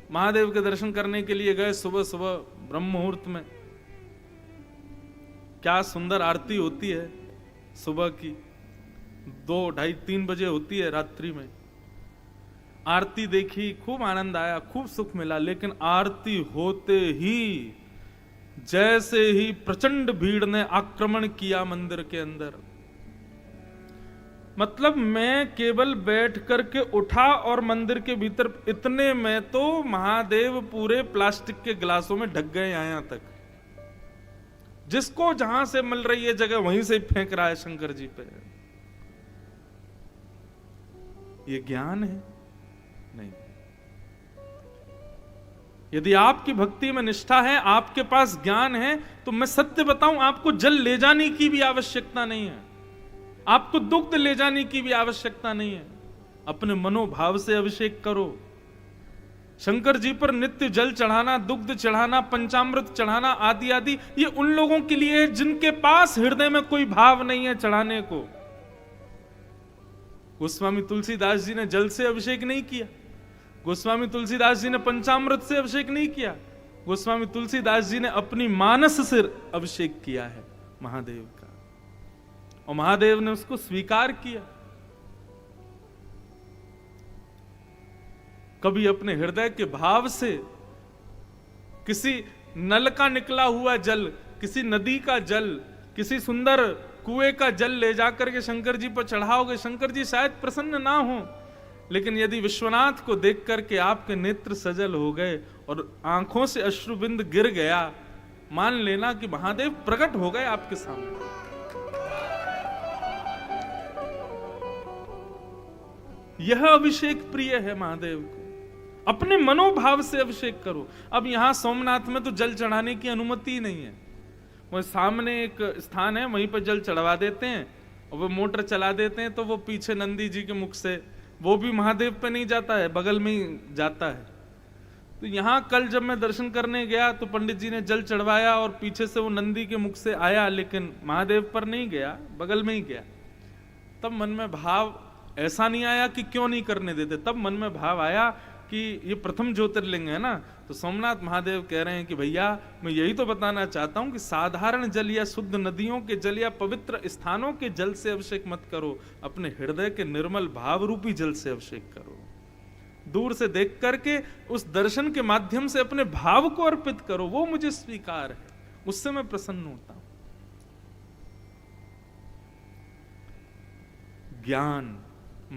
महादेव के दर्शन करने के लिए गए सुबह सुबह ब्रह्म मुहूर्त में। क्या सुंदर आरती होती है सुबह की, 2, 2:30, 3 बजे होती है रात्रि में। आरती देखी, खूब आनंद आया, खूब सुख मिला। लेकिन आरती होते ही जैसे ही प्रचंड भीड़ ने आक्रमण किया मंदिर के अंदर, मतलब मैं केवल बैठ करके उठा और मंदिर के भीतर, इतने में तो महादेव पूरे प्लास्टिक के गिलासों में ढक गए यहां तक। जिसको जहां से मिल रही है जगह वहीं से फेंक रहा है शंकर जी पे। ये ज्ञान है? नहीं। यदि आपकी भक्ति में निष्ठा है, आपके पास ज्ञान है, तो मैं सत्य बताऊं, आपको जल ले जाने की भी आवश्यकता नहीं है, आपको दुग्ध ले जाने की भी आवश्यकता नहीं है। अपने मनोभाव से अभिषेक करो। शंकर जी पर नित्य जल चढ़ाना, दुग्ध चढ़ाना, पंचामृत चढ़ाना आदि आदि, ये उन लोगों के लिए है जिनके पास हृदय में कोई भाव नहीं है चढ़ाने को। गोस्वामी तुलसीदास जी ने जल से अभिषेक नहीं किया, गोस्वामी तुलसीदास जी ने पंचामृत से अभिषेक नहीं किया, गोस्वामी तुलसीदास जी ने अपनी मानस से अभिषेक किया है महादेव का, और महादेव ने उसको स्वीकार किया। कभी अपने हृदय के भाव से किसी नल का निकला हुआ जल, किसी नदी का जल, किसी सुंदर कुएं का जल ले जाकर के शंकर जी पर चढ़ाओगे, शंकर जी शायद प्रसन्न ना हो, लेकिन यदि विश्वनाथ को देख करके आपके नेत्र सजल हो गए और आंखों से अश्रुबिंद गिर गया, मान लेना कि महादेव प्रकट हो गए आपके सामने। यह अभिषेक प्रिय है महादेव को। अपने मनोभाव से अभिषेक करो। अब यहां सोमनाथ में तो जल चढ़ाने की अनुमति ही नहीं है। वह सामने एक स्थान है, वहीं पर जल चढ़वा देते हैं और वो मोटर चला देते हैं, तो वो पीछे नंदी जी के मुख से, वो भी महादेव पे नहीं जाता है, बगल में ही जाता है। तो यहां कल जब मैं दर्शन करने गया तो पंडित जी ने जल चढ़वाया और पीछे से वो नंदी के मुख से आया, लेकिन महादेव पर नहीं गया, बगल में ही गया। तब मन में भाव ऐसा नहीं आया कि क्यों नहीं करने देते, तब मन में भाव आया कि ये प्रथम ज्योतिर्लिंग है ना, तो सोमनाथ महादेव कह रहे हैं कि भैया मैं यही तो बताना चाहता हूं कि साधारण जल या शुद्ध नदियों के जल या पवित्र स्थानों के जल से अभिषेक मत करो, अपने हृदय के निर्मल भाव रूपी जल से अभिषेक करो। दूर से देख करके उस दर्शन के माध्यम से अपने भाव को अर्पित करो, वो मुझे स्वीकार है, उससे मैं प्रसन्न होता हूं। ज्ञान,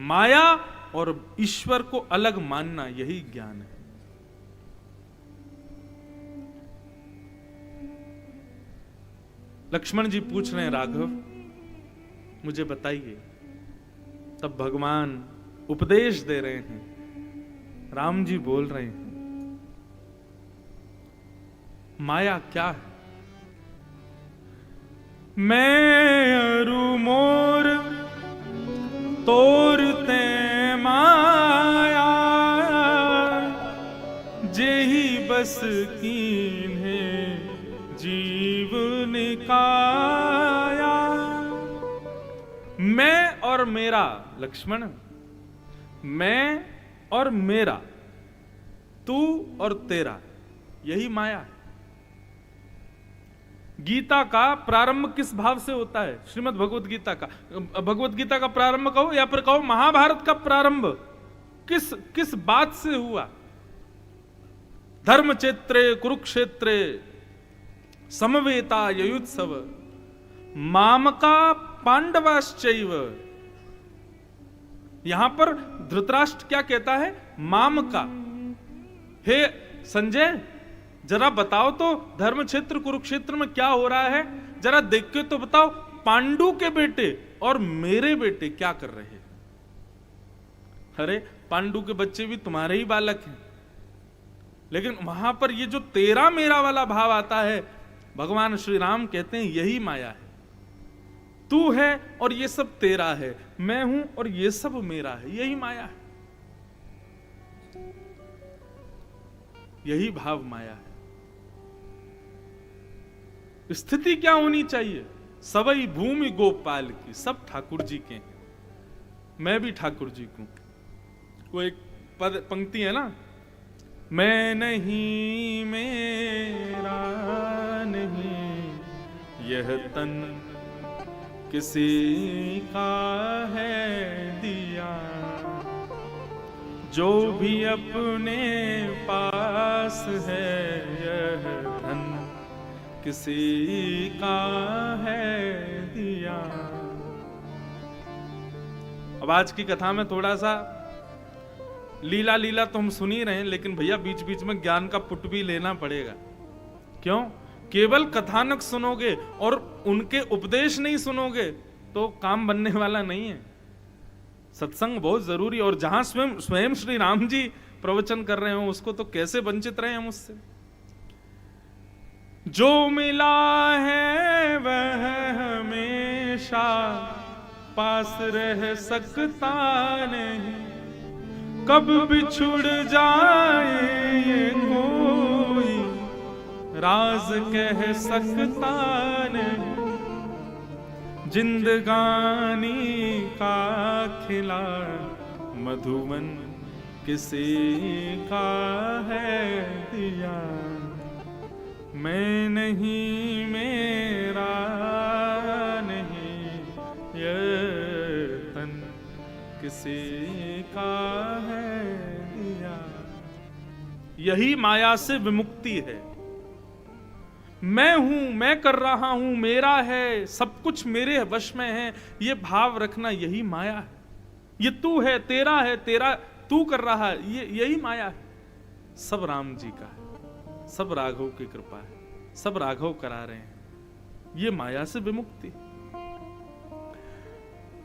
माया और ईश्वर को अलग मानना, यही ज्ञान है। लक्ष्मण जी पूछ रहे हैं, राघव मुझे बताइए। तब भगवान उपदेश दे रहे हैं, राम जी बोल रहे हैं, माया क्या है? मैं अरु मोर तोरते माया, जेहि बस कीन्हे जीव निकाया। मैं और मेरा, लक्ष्मण, मैं और मेरा, तू और तेरा, यही माया है। गीता का प्रारंभ किस भाव से होता है? श्रीमद् भगवत गीता का, भगवत गीता का प्रारंभ कहो या फिर कहो महाभारत का प्रारंभ किस बात से हुआ? धर्म क्षेत्रे कुरुक्षेत्रे समवेता युयुत्सव मामका पांडवाश्चैव। यहां पर धृतराष्ट्र क्या कहता है? मामका। हे संजय, जरा बताओ तो धर्म क्षेत्र कुरुक्षेत्र में क्या हो रहा है, जरा देख के तो बताओ। पांडु के बेटे और मेरे बेटे क्या कर रहे हैं? अरे पांडु के बच्चे भी तुम्हारे ही बालक हैं, लेकिन वहां पर ये जो तेरा मेरा वाला भाव आता है, भगवान श्री राम कहते हैं यही माया है। तू है और ये सब तेरा है, मैं हूं और ये सब मेरा है, यही माया है, यही भाव माया है। स्थिति क्या होनी चाहिए? सबई भूमि गोपाल की, सब ठाकुर जी के हैं, मैं भी ठाकुर जी को। वो एक पद पंक्ति है ना, मैं नहीं मेरा नहीं, यह तन किसी का है दिया, जो भी अपने पास है यह धन किसी का है दिया। अब आज की कथा में थोड़ा सा लीला लीला तो हम सुन ही रहे हैं, लेकिन भैया बीच बीच में ज्ञान का पुट भी लेना पड़ेगा। क्यों? केवल कथानक सुनोगे और उनके उपदेश नहीं सुनोगे तो काम बनने वाला नहीं है। सत्संग बहुत जरूरी, और जहां स्वयं श्री राम जी प्रवचन कर रहे हो उसको तो कैसे वंचित रहे हम उससे। जो मिला है वह हमेशा पास रह सकता नहीं, कब बिछुड़ जाए ये कोई राज कह सकता नहीं, जिंदगानी का खिला मधुबन किसी का है दिया, मैं नहीं मेरा नहीं, ये तन किसी का है दिया। यही माया से विमुक्ति है। मैं हूं, मैं कर रहा हूं, मेरा है, सब कुछ मेरे वश में है, ये भाव रखना यही माया है। ये तू है, तेरा तू कर रहा है, ये यही माया है। सब राम जी का है, सब राघव की कृपा है, सब राघव करा रहे हैं। ये माया से विमुक्ति।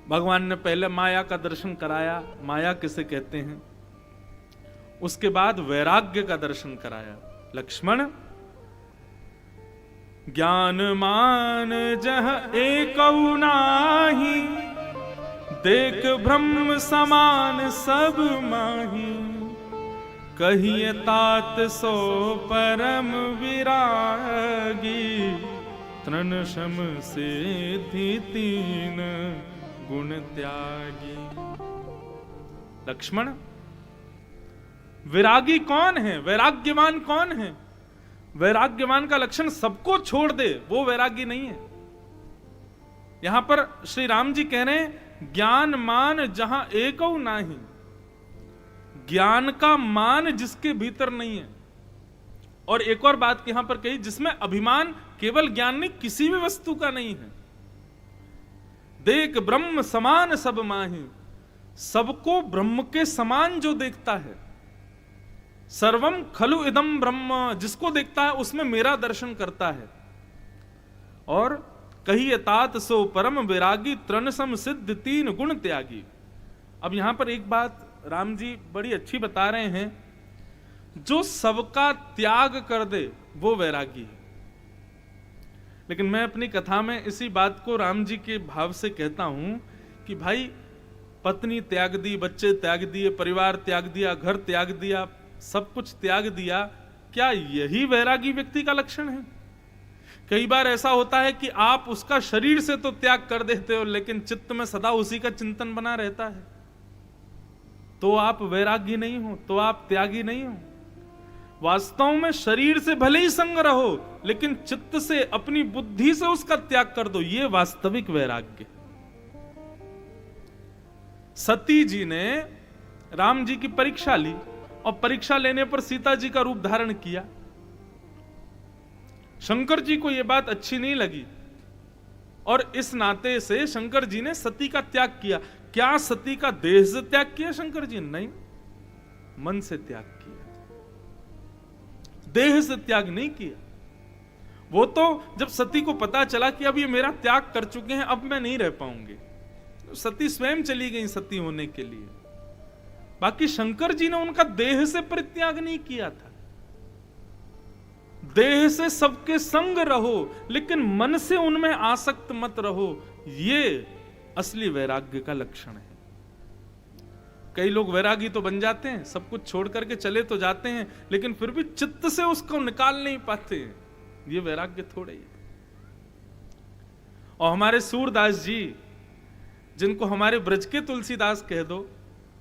भगवान ने पहले माया का दर्शन कराया, माया किसे कहते हैं, उसके बाद वैराग्य का दर्शन कराया। लक्ष्मण, ज्ञान मान जह एकौ नाहि, देख ब्रह्म समान सब माही, कहिए तात सो परम विरागी, तृण शम सिद्धि तीन गुण त्यागी। लक्ष्मण, विरागी कौन है, वैराग्यवान कौन है? वैराग्यवान का लक्षण सबको छोड़ दे, वो वैरागी नहीं है। यहां पर श्री राम जी कह रहे हैं ज्ञान मान जहां एकौ नाही, ज्ञान का मान जिसके भीतर नहीं है। और एक और बात यहां पर कही, जिसमें अभिमान केवल ज्ञान नहीं, किसी भी वस्तु का नहीं है। देख ब्रह्म समान सब माही, सबको ब्रह्म के समान जो देखता है। सर्वम खलु इदम ब्रह्म, जिसको देखता है उसमें मेरा दर्शन करता है। और कहिए तात सो परम विरागी, तृण सम सिद्ध तीन गुण त्यागी। अब यहां पर एक बात राम जी बड़ी अच्छी बता रहे हैं, जो सबका त्याग कर दे वो वैरागी है। लेकिन मैं अपनी कथा में इसी बात को राम जी के भाव से कहता हूं कि भाई, पत्नी त्याग दी, बच्चे त्याग दिए, परिवार त्याग दिया, घर त्याग दिया, सब कुछ त्याग दिया, क्या यही वैरागी व्यक्ति का लक्षण है? कई बार ऐसा होता है कि आप उसका शरीर से तो त्याग कर देते हो, लेकिन चित्त में सदा उसी का चिंतन बना रहता है, तो आप वैरागी नहीं हो, तो आप त्यागी नहीं हो। वास्तव में शरीर से भले ही संग रहो, लेकिन चित्त से, अपनी बुद्धि से उसका त्याग कर दो, ये वास्तविक वैराग्य। सती जी ने राम जी की परीक्षा ली, और परीक्षा लेने पर सीता जी का रूप धारण किया। शंकर जी को यह बात अच्छी नहीं लगी, और इस नाते से शंकर जी ने सती का त्याग किया। क्या सती का देह से त्याग किया शंकर जी? नहीं, मन से त्याग किया, देह से त्याग नहीं किया। वो तो जब सती को पता चला कि अब ये मेरा त्याग कर चुके हैं, अब मैं नहीं रह पाऊंगी, तो सती स्वयं चली गई सती होने के लिए। बाकी शंकर जी ने उनका देह से परित्याग नहीं किया था। देह से सबके संग रहो, लेकिन मन से उनमें आसक्त मत रहो, ये असली वैराग्य का लक्षण है। कई लोग वैरागी तो बन जाते हैं, सब कुछ छोड़ करके चले तो जाते हैं, लेकिन फिर भी चित्त से उसको निकाल नहीं पाते। ये वैराग्य थोड़े ही। और हमारे सूरदास जी, जिनको हमारे ब्रज के तुलसीदास कह दो,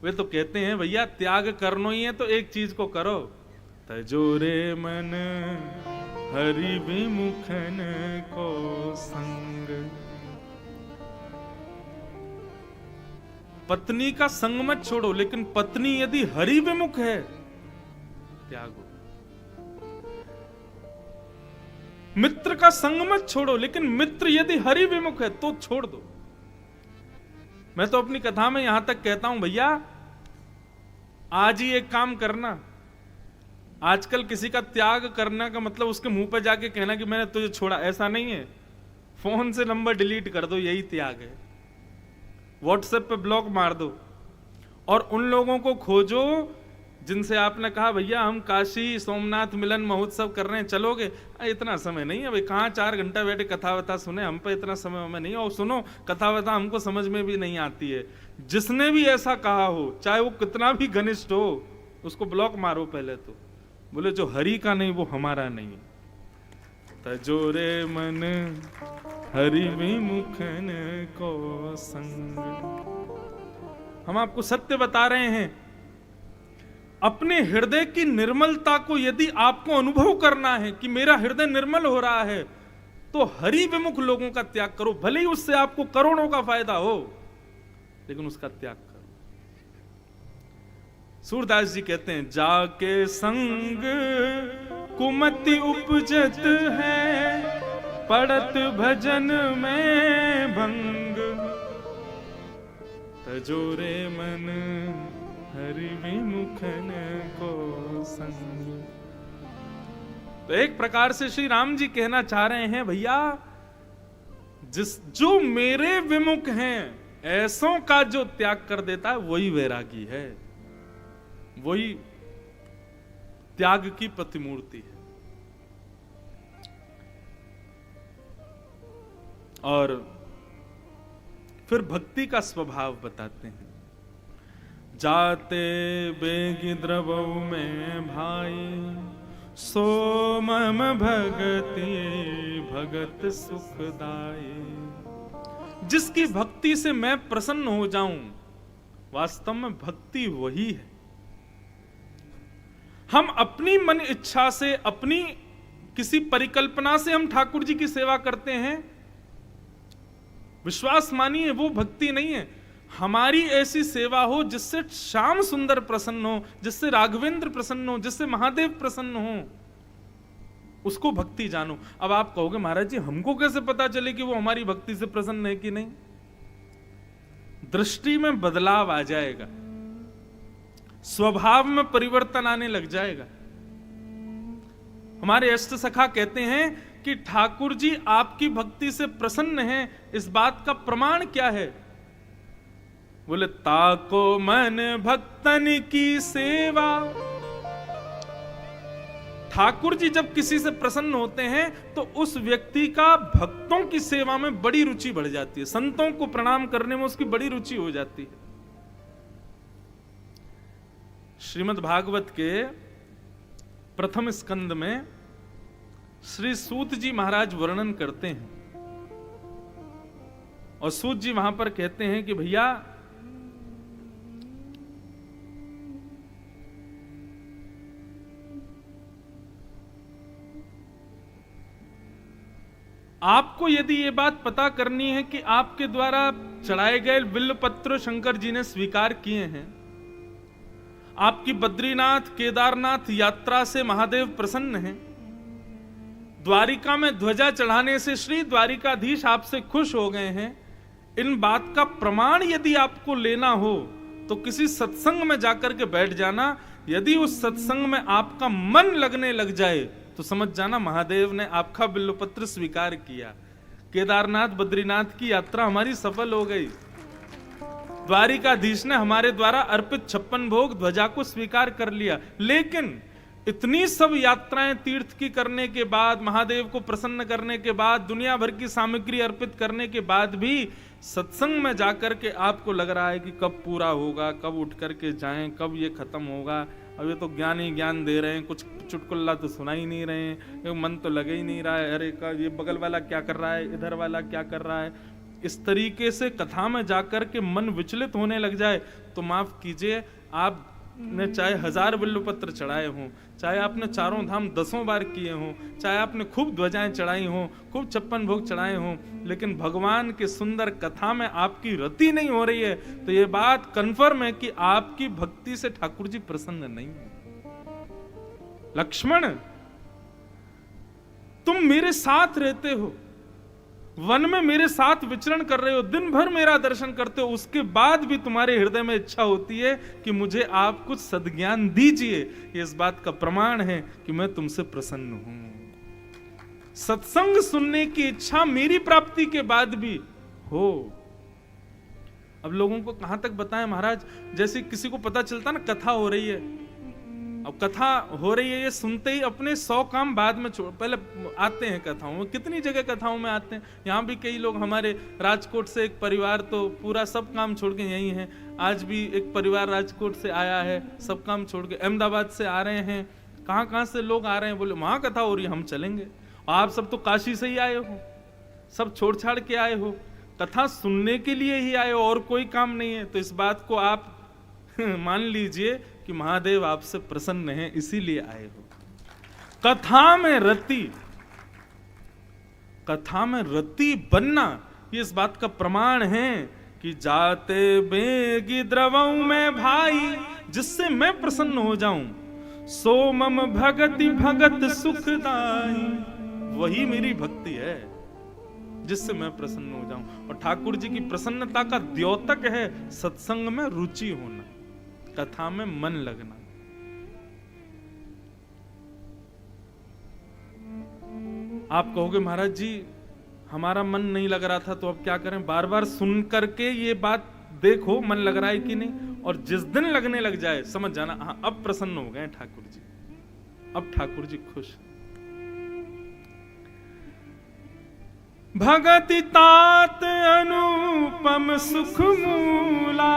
वे तो कहते हैं भैया त्याग करना ही है तो एक चीज को करो, तजोरे मन हरि विमुखन को संग। पत्नी का संग मत छोड़ो, लेकिन पत्नी यदि हरि विमुख है त्यागो। मित्र का संग मत छोड़ो, लेकिन मित्र यदि हरि विमुख है तो छोड़ दो। मैं तो अपनी कथा में यहां तक कहता हूं, भैया आज ही एक काम करना। आजकल किसी का त्याग करना का मतलब उसके मुंह पे जाके कहना कि मैंने तुझे छोड़ा, ऐसा नहीं है। फोन से नंबर डिलीट कर दो, यही त्याग है। व्हाट्सएप पे ब्लॉक मार दो और उन लोगों को खोजो जिनसे आपने कहा भैया हम काशी सोमनाथ मिलन महोत्सव कर रहे हैं, चलोगे? इतना समय नहीं है भाई, कहाँ 4 घंटा बैठे कथा वथा सुने, हम पे इतना समय हमें नहीं। और सुनो, कथा वथा हमको समझ में भी नहीं आती है। जिसने भी ऐसा कहा हो, चाहे वो कितना भी घनिष्ठ हो, उसको ब्लॉक मारो पहले तो। बोले जो हरि का नहीं वो हमारा नहीं। तजोरे मन हरि विमुखन को संग। हम आपको सत्य बता रहे हैं। अपने हृदय की निर्मलता को यदि आपको अनुभव करना है कि मेरा हृदय निर्मल हो रहा है, तो हरि विमुख लोगों का त्याग करो। भले ही उससे आपको करोड़ों का फायदा हो, लेकिन उसका त्याग करो। सूरदास जी कहते हैं, जाके संग कुमति उपजत है, पड़त भजन में भंग। तजोरे मन हरि विमुखन को संग। तो एक प्रकार से श्री राम जी कहना चाह रहे हैं, भैया जो मेरे विमुख हैं ऐसों का जो त्याग कर देता है वही वैरागी है, वही त्याग की प्रतिमूर्ति है। और फिर भक्ति का स्वभाव बताते हैं। जाते बेगी द्रवऊ में भाई, सो मम भगति भगत सुखदाई। जिसकी भक्ति से मैं प्रसन्न हो जाऊं, वास्तव में भक्ति वही है। हम अपनी मन इच्छा से, अपनी किसी परिकल्पना से हम ठाकुर जी की सेवा करते हैं, विश्वास मानिए वो भक्ति नहीं है। हमारी ऐसी सेवा हो जिससे श्याम सुंदर प्रसन्न हो, जिससे राघवेंद्र प्रसन्न हो, जिससे महादेव प्रसन्न हो, उसको भक्ति जानो। अब आप कहोगे महाराज जी हमको कैसे पता चले कि वो हमारी भक्ति से प्रसन्न है कि नहीं? दृष्टि में बदलाव आ जाएगा, स्वभाव में परिवर्तन आने लग जाएगा। हमारे अष्ट सखा कहते हैं कि ठाकुर जी आपकी भक्ति से प्रसन्न हैं, इस बात का प्रमाण क्या है? बोले ताको मन भक्तन की सेवा। ठाकुर जी जब किसी से प्रसन्न होते हैं तो उस व्यक्ति का भक्तों की सेवा में बड़ी रुचि बढ़ जाती है, संतों को प्रणाम करने में उसकी बड़ी रुचि हो जाती है। श्रीमद् भागवत के प्रथम स्कंद में श्री सूत जी महाराज वर्णन करते हैं, और सूत जी वहां पर कहते हैं कि भैया आपको यदि ये बात पता करनी है कि आपके द्वारा चढ़ाए गए बिल्वपत्र शंकर जी ने स्वीकार किए हैं, आपकी बद्रीनाथ केदारनाथ यात्रा से महादेव प्रसन्न हैं, द्वारिका में ध्वजा चढ़ाने से श्री द्वारिकाधीश आपसे खुश हो गए हैं, इन बात का प्रमाण यदि आपको लेना हो तो किसी सत्संग में जाकर के बैठ जाना। यदि उस सत्संग में आपका मन लगने लग जाए तो समझ जाना महादेव ने आपका बिल्वपत्र स्वीकार किया। केदारनाथ बद्रीनाथ की यात्रा हमारी सफल हो गई, द्वारिकाधीश ने हमारे द्वारा अर्पित 56 भोग ध्वजा को स्वीकार कर लिया। लेकिन इतनी सब यात्राएं तीर्थ की करने के बाद, महादेव को प्रसन्न करने के बाद, दुनिया भर की सामग्री अर्पित करने के बाद भी सत्संग में जाकर के आपको लग रहा है कि कब पूरा होगा, कब उठ करके जाएं, कब ये खत्म होगा। अब ये तो ज्ञान ही ज्ञान दे रहे हैं, कुछ चुटकुल्ला तो सुना ही नहीं रहे हैं, मन तो लगे ही नहीं रहा है, अरे का ये बगल वाला क्या कर रहा है, इधर वाला क्या कर रहा है। इस तरीके से कथा में जाकर के मन विचलित होने लग जाए तो माफ कीजिए, आप आपने चाहे 1000 बिल्वपत्र चढ़ाए हों, चाहे आपने चारों धाम 10 बार किए हों, चाहे आपने खूब ध्वजाएं चढ़ाई हों, खूब 56 भोग चढ़ाए हों, लेकिन भगवान की सुंदर कथा में आपकी रति नहीं हो रही है, तो ये बात कन्फर्म है कि आपकी भक्ति से ठाकुर जी प्रसन्न नहीं है। लक्ष्मण, तुम मेरे साथ रहते हो, वन में मेरे साथ विचरण कर रहे हो, दिन भर मेरा दर्शन करते हो, उसके बाद भी तुम्हारे हृदय में इच्छा होती है कि मुझे आप कुछ सद्ज्ञान दीजिए। ये इस बात का प्रमाण है कि मैं तुमसे प्रसन्न हूं। सत्संग सुनने की इच्छा मेरी प्राप्ति के बाद भी हो। अब लोगों को कहां तक बताएं महाराज, जैसे किसी को पता चलता ना कथा हो रही है, अब कथा हो रही है, ये सुनते ही अपने 100 काम बाद में छोड़, पहले आते हैं कथाओं में, कितनी जगह कथाओं में आते हैं। यहाँ भी कई लोग, हमारे राजकोट से एक परिवार तो पूरा सब काम छोड़ के यहीं है, आज भी एक परिवार राजकोट से आया है, सब काम छोड़ के, अहमदाबाद से आ रहे हैं, कहाँ कहाँ से लोग आ रहे हैं, बोले वहाँ कथा हो रही है, हम चलेंगे। आप सब तो काशी से ही आए हो, सब छोड़ छाड़ के आए हो, कथा सुनने के लिए ही आए हो, और कोई काम नहीं है। तो इस बात को आप मान लीजिए कि महादेव आपसे प्रसन्न हैं, इसीलिए आए हो। कथा में रति, कथा में रति बनना, ये इस बात का प्रमाण है कि जाते बेगी द्रवऊ में भाई, जिससे मैं प्रसन्न हो जाऊं, सो मम भगति भगत सुखदाई, वही मेरी भक्ति है जिससे मैं प्रसन्न हो जाऊं। और ठाकुर जी की प्रसन्नता का द्योतक है सत्संग में रुचि होना, कथा में मन लगना। आप कहोगे महाराज जी हमारा मन नहीं लग रहा था, तो अब क्या करें? बार बार सुन करके ये बात देखो मन लग रहा है कि नहीं, और जिस दिन लगने लग जाए समझ जाना हाँ अब प्रसन्न हो गए ठाकुर जी, अब ठाकुर जी खुश। भगति तात अनुपम सुख मूला,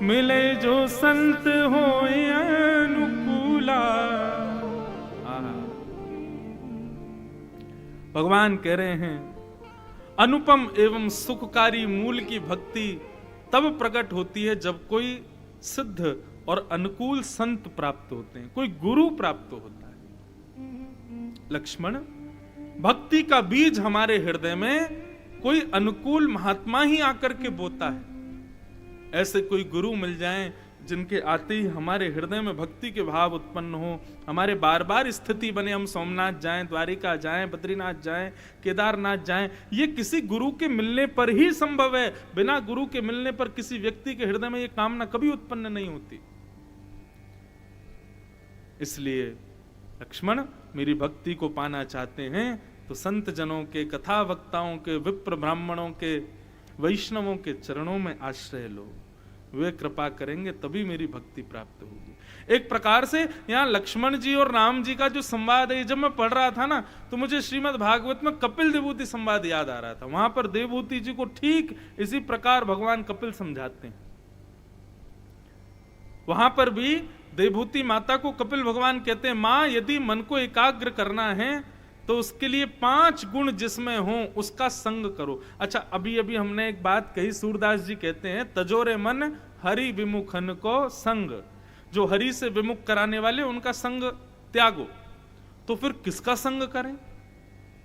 मिले जो संत होए अनुकूला। भगवान कह रहे हैं अनुपम एवं सुखकारी मूल की भक्ति तब प्रकट होती है जब कोई सिद्ध और अनुकूल संत प्राप्त होते हैं, कोई गुरु प्राप्त होता है। लक्ष्मण, भक्ति का बीज हमारे हृदय में कोई अनुकूल महात्मा ही आकर के बोता है। ऐसे कोई गुरु मिल जाएं जिनके आते ही हमारे हृदय में भक्ति के भाव उत्पन्न हो, हमारे बार बार स्थिति बने, हम सोमनाथ जाएं, द्वारिका जाएं, बद्रीनाथ जाएं, केदारनाथ जाएं, ये किसी गुरु के मिलने पर ही संभव है। बिना गुरु के मिलने पर किसी व्यक्ति के हृदय में ये कामना कभी उत्पन्न नहीं होती। इसलिए लक्ष्मण, मेरी भक्ति को पाना चाहते हैं तो संत जनों के, कथा वक्ताओं के, विप्र ब्राह्मणों के, वैष्णवों के चरणों में आश्रय लो, वे कृपा करेंगे तभी मेरी भक्ति प्राप्त होगी। एक प्रकार से यहाँ लक्ष्मण जी और राम जी का जो संवाद है, जब मैं पढ़ रहा था ना तो मुझे श्रीमद् भागवत में कपिल देवभूति संवाद याद आ रहा था। वहां पर देवभूति जी को ठीक इसी प्रकार भगवान कपिल समझाते हैं। वहां पर भी देवभूति माता को कपिल भगवान कहते हैं, मां यदि मन को एकाग्र करना है तो उसके लिए 5 गुण जिसमें हो उसका संग करो। अच्छा, अभी अभी हमने एक बात कही, सूरदास जी कहते हैं तजोरे मन हरि विमुखन को संग, जो हरि से विमुख कराने वाले उनका संग त्यागो। तो फिर किसका संग करें?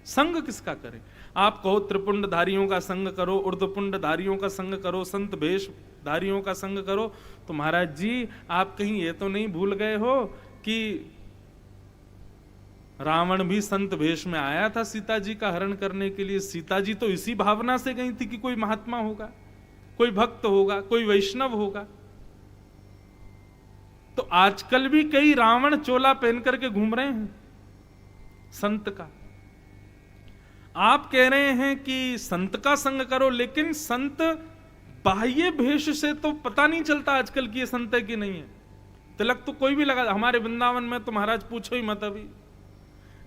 संग किसका करें? आप कहो त्रिपुंडधारियों का संग करो, ऊर्ध्वपुंडधारियों का संग करो, संत भेषधारियों का संग करो, तो महाराज जी आप कहीं ये तो नहीं भूल गए हो कि रावण भी संत भेष में आया था सीता जी का हरण करने के लिए। सीता जी तो इसी भावना से गई थी कि कोई महात्मा होगा, कोई भक्त होगा, कोई वैष्णव होगा। तो आजकल भी कई रावण चोला पहन करके घूम रहे हैं संत का। आप कह रहे हैं कि संत का संग करो, लेकिन संत बाह्य भेष से तो पता नहीं चलता आजकल की ये संत है कि नहीं है। तिलक तो कोई भी लगा, हमारे वृंदावन में तो महाराज पूछो ही मत, अभी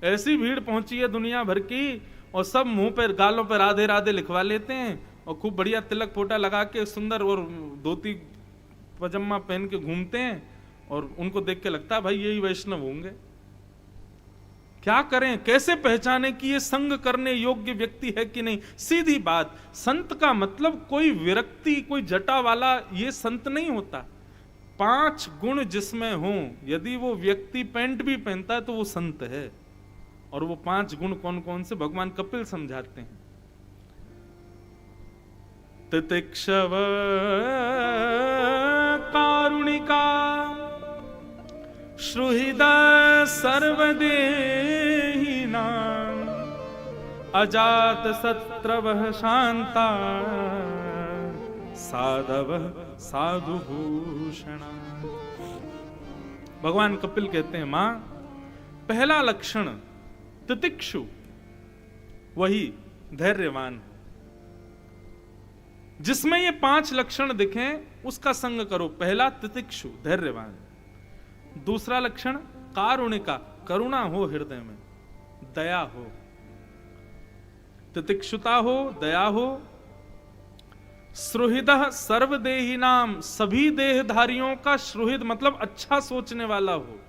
ऐसी भीड़ पहुंची है दुनिया भर की, और सब मुंह पर गालों पर राधे राधे लिखवा लेते हैं और खूब बढ़िया तिलक फोटा लगा के सुंदर और धोती पजामा पहन के घूमते हैं, और उनको देख के लगता है भाई यही वैष्णव होंगे। क्या करें, कैसे पहचाने कि ये संग करने योग्य व्यक्ति है कि नहीं? सीधी बात, संत का मतलब कोई विरक्ति, कोई जटा वाला ये संत नहीं होता। 5 गुण जिसमें हों, यदि वो व्यक्ति पैंट भी पहनता है तो वो संत है। और वो 5 गुण कौन कौन से भगवान कपिल समझाते हैं। तितिक्षव कारुणिका श्रुहृदय सर्वदेहिना अजात शत्रवः शांता साधवः साधुभूषणा। भगवान कपिल कहते हैं, मां, पहला लक्षण तितिक्षु, वही धैर्यवान है। जिसमें ये 5 लक्षण दिखें उसका संग करो। पहला तितिक्षु, धैर्यवान। दूसरा लक्षण कारुणिका, करुणा हो हृदय में, दया हो, तितिक्षुता हो, दया हो। सुहृदः सर्वदेहिनाम, सभी देहधारियों का सुहृद मतलब अच्छा सोचने वाला हो।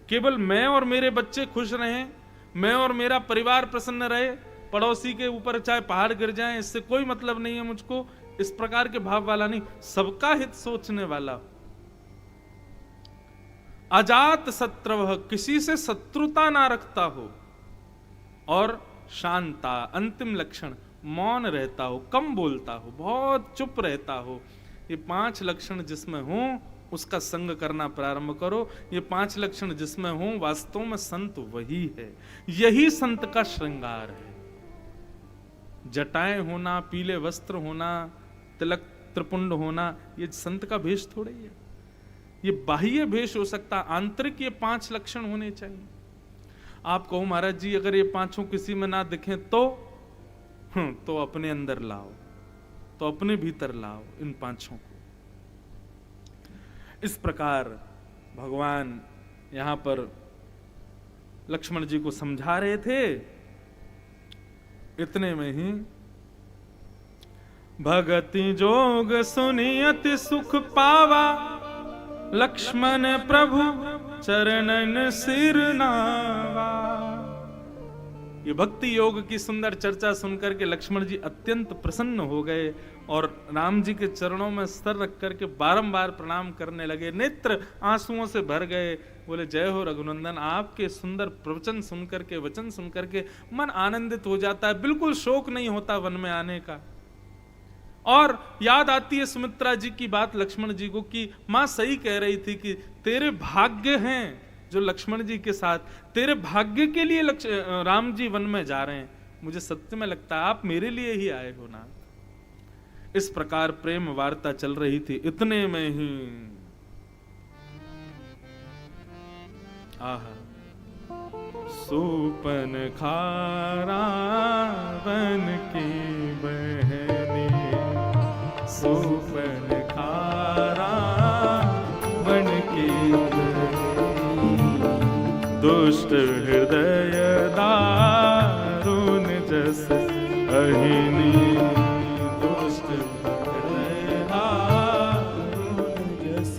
केवल मैं और मेरे बच्चे खुश रहें, मैं और मेरा परिवार प्रसन्न रहे, पड़ोसी के ऊपर चाहे पहाड़ गिर जाए इससे कोई मतलब नहीं है मुझको, इस प्रकार के भाव वाला नहीं, सबका हित सोचने वाला। अजात शत्रवः, किसी से शत्रुता ना रखता हो। और शांता, अंतिम लक्षण मौन रहता हो, कम बोलता हो, बहुत चुप रहता हो। ये 5 लक्षण जिसमें हो उसका संग करना प्रारंभ करो। ये 5 लक्षण जिसमें हो वास्तव में संत वही है। यही संत का श्रृंगार है। जटाएं होना, पीले वस्त्र होना, तिलक त्रिपुंड होना, ये संत का भेष थोड़ा ही है। ये बाह्य भेष हो सकता, आंतरिक ये 5 लक्षण होने चाहिए। आप कहो महाराज जी अगर ये 5 किसी में ना दिखें तो अपने अंदर लाओ, तो अपने भीतर लाओ इन 5 को। इस प्रकार भगवान यहां पर लक्ष्मण जी को समझा रहे थे। इतने में ही भगति जोग सुनियति सुख पावा, लक्ष्मण प्रभु चरणन सिर नावा। ये भक्ति योग की सुंदर चर्चा सुनकर के लक्ष्मण जी अत्यंत प्रसन्न हो गए और राम जी के चरणों में सर रख करके बारंबार प्रणाम करने लगे। नेत्र आंसुओं से भर गए। बोले, जय हो रघुनंदन, आपके सुंदर प्रवचन सुनकर के, वचन सुनकर के मन आनंदित हो जाता है, बिल्कुल शोक नहीं होता वन में आने का। और याद आती है सुमित्रा जी की बात लक्ष्मण जी को कि मां सही कह रही थी कि तेरे भाग्य हैं जो लक्ष्मण जी के साथ, तेरे भाग्य के लिए राम जी वन में जा रहे हैं। मुझे सत्य में लगता है आप मेरे लिए ही आए हो ना। इस प्रकार प्रेम वार्ता चल रही थी। इतने में ही सुपन खारावन की बहनी, सुपन खारावन की दुष्ट हृदय दारुण जस अहिनी, दुष्ट हृदय दारुण जस।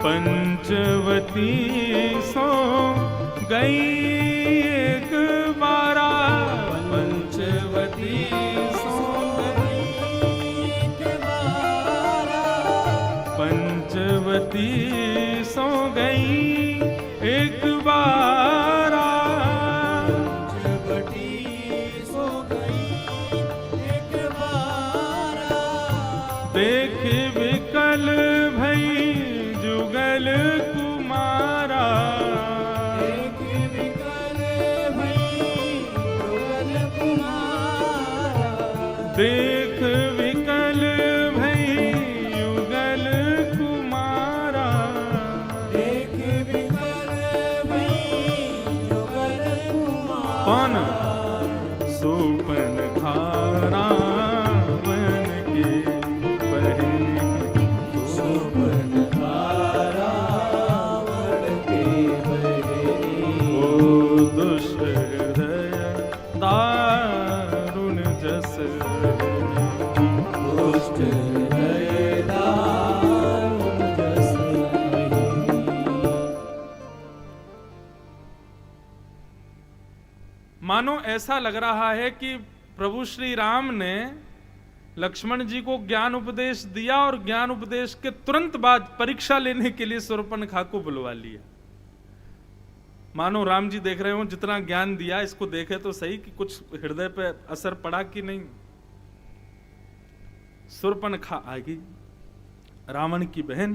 पंचवती सो गई एक बारा, पंचवती सो गई एक बारा, पंचवती सो गई एक बारा, पंचवटी सो गई एक बारा। देख विकल भई जुगल कुमारा, देख विकल भई जुगल कुमारा, देख विकल भई युगल कुमारा, देख विकल भई युगल कुमारा। कौन? सुपन खारावन की बहनी, सुपन खारावन की बहनी, ओ दुष्ट हृदय दारुण जस, दुष्ट हृदय दारुण जस। मानो ऐसा लग रहा है कि प्रभु श्री राम ने लक्ष्मण जी को ज्ञान उपदेश दिया और ज्ञान उपदेश के तुरंत बाद परीक्षा लेने के लिए शूर्पणखा को बुलवा लिया। मानो राम जी देख रहे हो जितना ज्ञान दिया इसको देखे तो सही कि कुछ हृदय पे असर पड़ा कि नहीं। शूर्पणखा आ गई, रावण की बहन।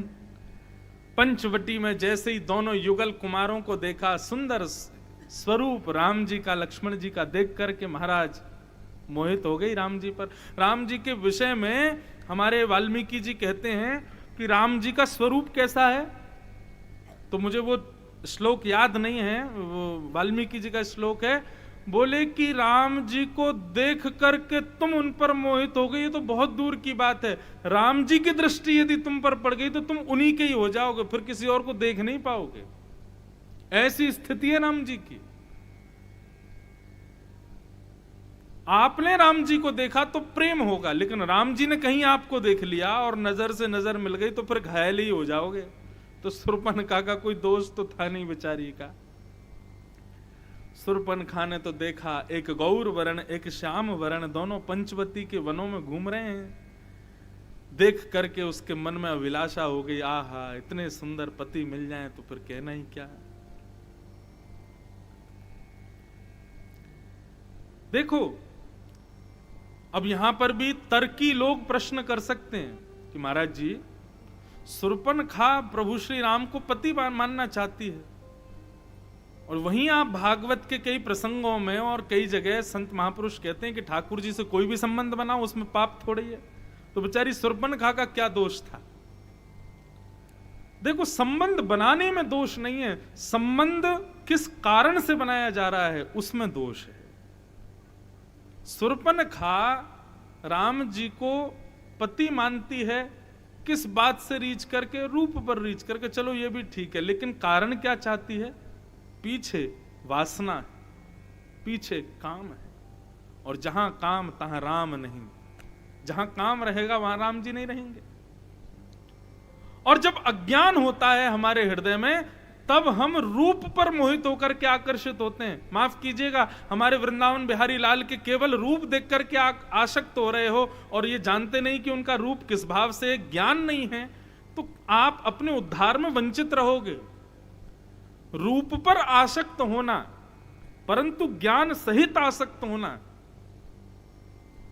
पंचवटी में जैसे ही दोनों युगल कुमारों को देखा, सुंदर स्वरूप राम जी का लक्ष्मण जी का देख करके महाराज मोहित हो गई राम जी पर। राम जी के विषय में हमारे वाल्मीकि जी कहते हैं कि राम जी का स्वरूप कैसा है, तो मुझे वो श्लोक याद नहीं है, वो वाल्मीकि जी का श्लोक है, बोले कि राम जी को देख करके तुम उन पर मोहित हो गई, ये तो बहुत दूर की बात है। राम जी की दृष्टि यदि तुम पर पड़ गई तो तुम उन्हीं के ही हो जाओगे, फिर किसी और को देख नहीं पाओगे। ऐसी स्थिति है राम जी की। आपने राम जी को देखा तो प्रेम होगा, लेकिन राम जी ने कहीं आपको देख लिया और नजर से नजर मिल गई तो फिर घायल ही हो जाओगे। तो शूर्पणखा का कोई दोष तो था नहीं बेचारी का। शूर्पणखा ने तो देखा एक गौर वर्ण एक श्याम वर्ण दोनों पंचवती के वनों में घूम रहे हैं। देख करके उसके मन में अभिलाषा हो गई, आहा इतने सुंदर पति मिल जाएं तो फिर कहना ही क्या। देखो अब यहां पर भी तर्की लोग प्रश्न कर सकते हैं कि महाराज जी शूर्पणखा प्रभु श्री राम को पति मानना चाहती है, और वहीं आप भागवत के कई प्रसंगों में और कई जगह संत महापुरुष कहते हैं कि ठाकुर जी से कोई भी संबंध बनाओ उसमें पाप थोड़ी है। तो बेचारी शूर्पणखा का क्या दोष था। देखो संबंध बनाने में दोष नहीं है, संबंध किस कारण से बनाया जा रहा है उसमें दोष है। शूर्पणखा राम जी को पति मानती है, किस बात से रीच करके, रूप पर रीच करके, चलो ये भी ठीक है, लेकिन कारण क्या चाहती है, पीछे वासना है, पीछे काम है, और जहां काम तहां राम नहीं, जहां काम रहेगा वहां राम जी नहीं रहेंगे। और जब अज्ञान होता है हमारे हृदय में तब हम रूप पर मोहित होकर के आकर्षित होते हैं। माफ कीजिएगा, हमारे वृंदावन बिहारी लाल के केवल रूप देख करके आसक्त हो रहे हो और ये जानते नहीं कि उनका रूप किस भाव से, ज्ञान नहीं है, तो आप अपने उद्धार में वंचित रहोगे। रूप पर आसक्त होना परंतु ज्ञान सहित आसक्त होना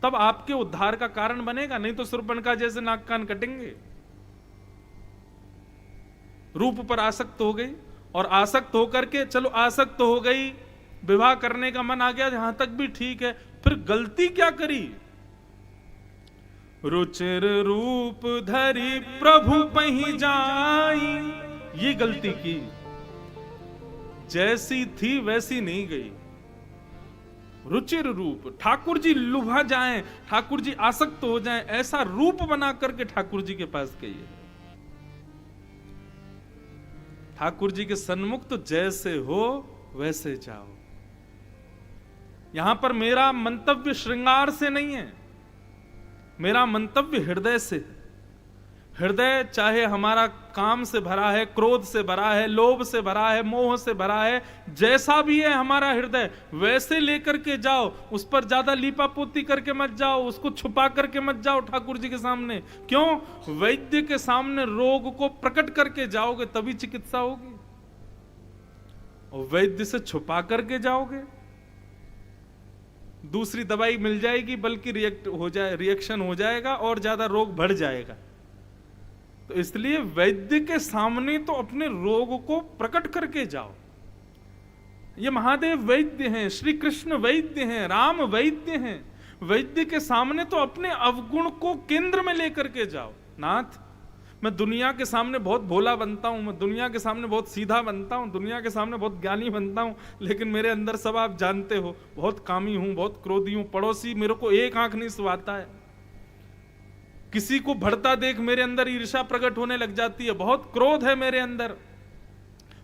तब आपके उद्धार का कारण बनेगा, नहीं तो शूर्पणखा जैसे नाक कान कटेंगे। रूप पर आसक्त हो गई और आसक्त होकर के, चलो आसक्त हो गई, विवाह करने का मन आ गया, यहां तक भी ठीक है, फिर गलती क्या करी, रुचिर रूप धरी प्रभु पही जाई, ये गलती की। जैसी थी वैसी नहीं गई। रुचिर रूप, ठाकुर जी लुभा जाएं, ठाकुर जी आसक्त हो जाएं, ऐसा रूप बना करके ठाकुर जी के पास गई है। ठाकुर जी के सन्मुख तो जैसे हो वैसे जाओ। यहां पर मेरा मंतव्य श्रृंगार से नहीं है, मेरा मंतव्य हृदय से है। हृदय चाहे हमारा काम से भरा है, क्रोध से भरा है, लोभ से भरा है, मोह से भरा है, जैसा भी है हमारा हृदय वैसे लेकर के जाओ। उस पर ज्यादा लीपापोती करके मत जाओ, उसको छुपा करके मत जाओ ठाकुर जी के सामने। क्यों? वैद्य के सामने रोग को प्रकट करके जाओगे तभी चिकित्सा होगी, और वैद्य से छुपा करके जाओगे दूसरी दवाई मिल जाएगी, बल्कि रिएक्शन हो जाएगा और ज्यादा रोग बढ़ जाएगा। तो इसलिए वैद्य के सामने तो अपने रोग को प्रकट करके जाओ। ये महादेव वैद्य हैं, श्री कृष्ण वैद्य हैं, राम वैद्य हैं। वैद्य के सामने तो अपने अवगुण को केंद्र में लेकर के जाओ। नाथ, मैं दुनिया के सामने बहुत भोला बनता हूं, मैं दुनिया के सामने बहुत सीधा बनता हूं, दुनिया के सामने बहुत ज्ञानी बनता हूं, लेकिन मेरे अंदर सब आप जानते हो, बहुत कामी हूं, बहुत क्रोधी हूं, पड़ोसी मेरे को एक आंख नहीं सुहाता है, किसी को बढ़ता देख मेरे अंदर ईर्ष्या प्रकट होने लग जाती है, बहुत क्रोध है मेरे अंदर,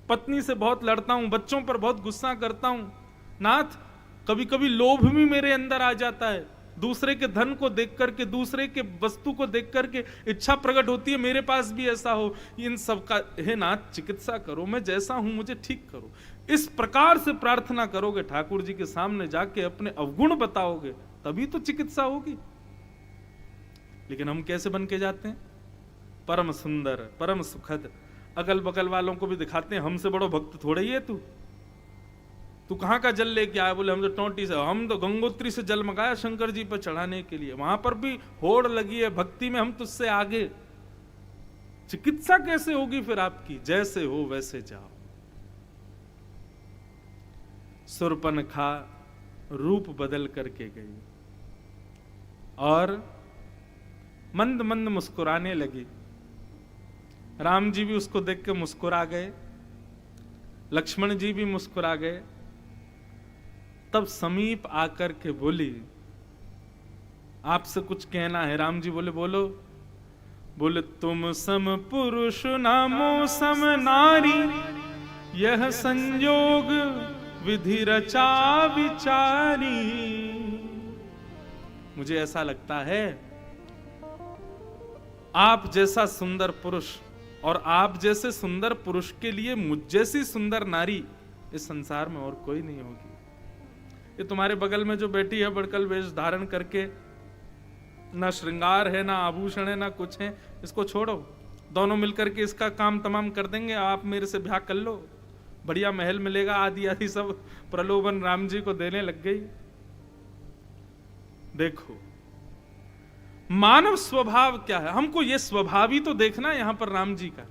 पत्नी से बहुत लड़ता हूं, बच्चों पर बहुत गुस्सा करता हूं। नाथ, कभी कभी लोभ भी मेरे अंदर आ जाता है, दूसरे के धन को देख करके, दूसरे के वस्तु को देख करके इच्छा प्रकट होती है मेरे पास भी ऐसा हो। इन सब का हे नाथ चिकित्सा करो, मैं जैसा हूं मुझे ठीक करो। इस प्रकार से प्रार्थना करोगे, ठाकुर जी के सामने जाके अपने अवगुण बताओगे, तभी तो चिकित्सा होगी। लेकिन हम कैसे बन के जाते हैं? परम सुंदर, परम सुखद। अगल बगल वालों को भी दिखाते हैं हमसे बड़ो भक्त थोड़ा ही है तू कहां का जल लेके आया? बोले हम तो टोंटी से, हम तो गंगोत्री से जल मंगाया शंकर जी पर चढ़ाने के लिए, वहां पर भी होड़ लगी है भक्ति में, हम तुझसे आगे। चिकित्सा कैसे होगी फिर आपकी? जैसे हो वैसे जाओ। शूर्पणखा रूप बदल करके गई और मंद मंद मुस्कुराने लगी। राम जी भी उसको देख के मुस्कुरा गए, लक्ष्मण जी भी मुस्कुरा गए। तब समीप आकर के बोली, आपसे कुछ कहना है। राम जी बोले बोलो। बोले, तुम सम पुरुष नामो सम नारी, यह संयोग विधि रचा विचारी। मुझे ऐसा लगता है आप जैसा सुंदर पुरुष और आप जैसे सुंदर पुरुष के लिए मुझ जैसी सुंदर नारी इस संसार में और कोई नहीं होगी। ये तुम्हारे बगल में जो बैठी है बड़कल वेश धारण करके, ना श्रृंगार है, ना आभूषण है, ना कुछ है, इसको छोड़ो। दोनों मिलकर के इसका काम तमाम कर देंगे। आप मेरे से ब्याह कर लो, बढ़िया महल मिलेगा, आदि आदि सब प्रलोभन राम जी को देने लग गई। देखो मानव स्वभाव क्या है, हमको ये स्वभाव ही तो देखना है यहां पर राम जी का।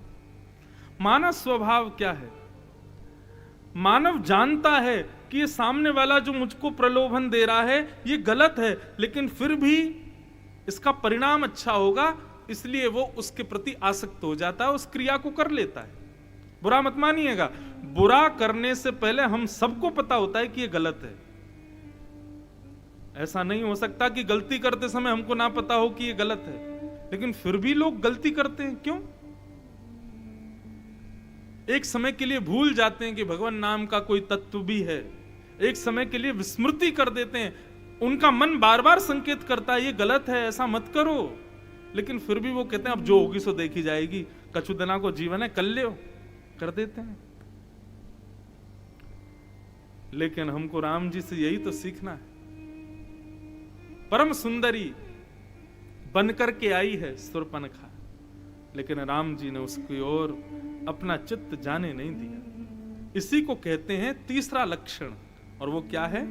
मानव स्वभाव क्या है? मानव जानता है कि ये सामने वाला जो मुझको प्रलोभन दे रहा है ये गलत है, लेकिन फिर भी इसका परिणाम अच्छा होगा, इसलिए वो उसके प्रति आसक्त हो जाता है, उस क्रिया को कर लेता है। बुरा मत मानिएगा, बुरा करने से पहले हम सबको पता होता है कि ये गलत है। ऐसा नहीं हो सकता कि गलती करते समय हमको ना पता हो कि ये गलत है, लेकिन फिर भी लोग गलती करते हैं। क्यों? एक समय के लिए भूल जाते हैं कि भगवान नाम का कोई तत्व भी है, एक समय के लिए विस्मृति कर देते हैं। उनका मन बार बार संकेत करता है ये गलत है, ऐसा मत करो, लेकिन फिर भी वो कहते हैं अब जो होगी सो देखी जाएगी, कछु दिना को जीवन है, कर ले, कर देते हैं। लेकिन हमको राम जी से यही तो सीखना है। परम सुंदरी बनकर के आई है शूर्पणखा, लेकिन राम जी ने उसकी ओर अपना चित्त जाने नहीं दिया। इसी को कहते हैं तीसरा लक्षण, और वो क्या है?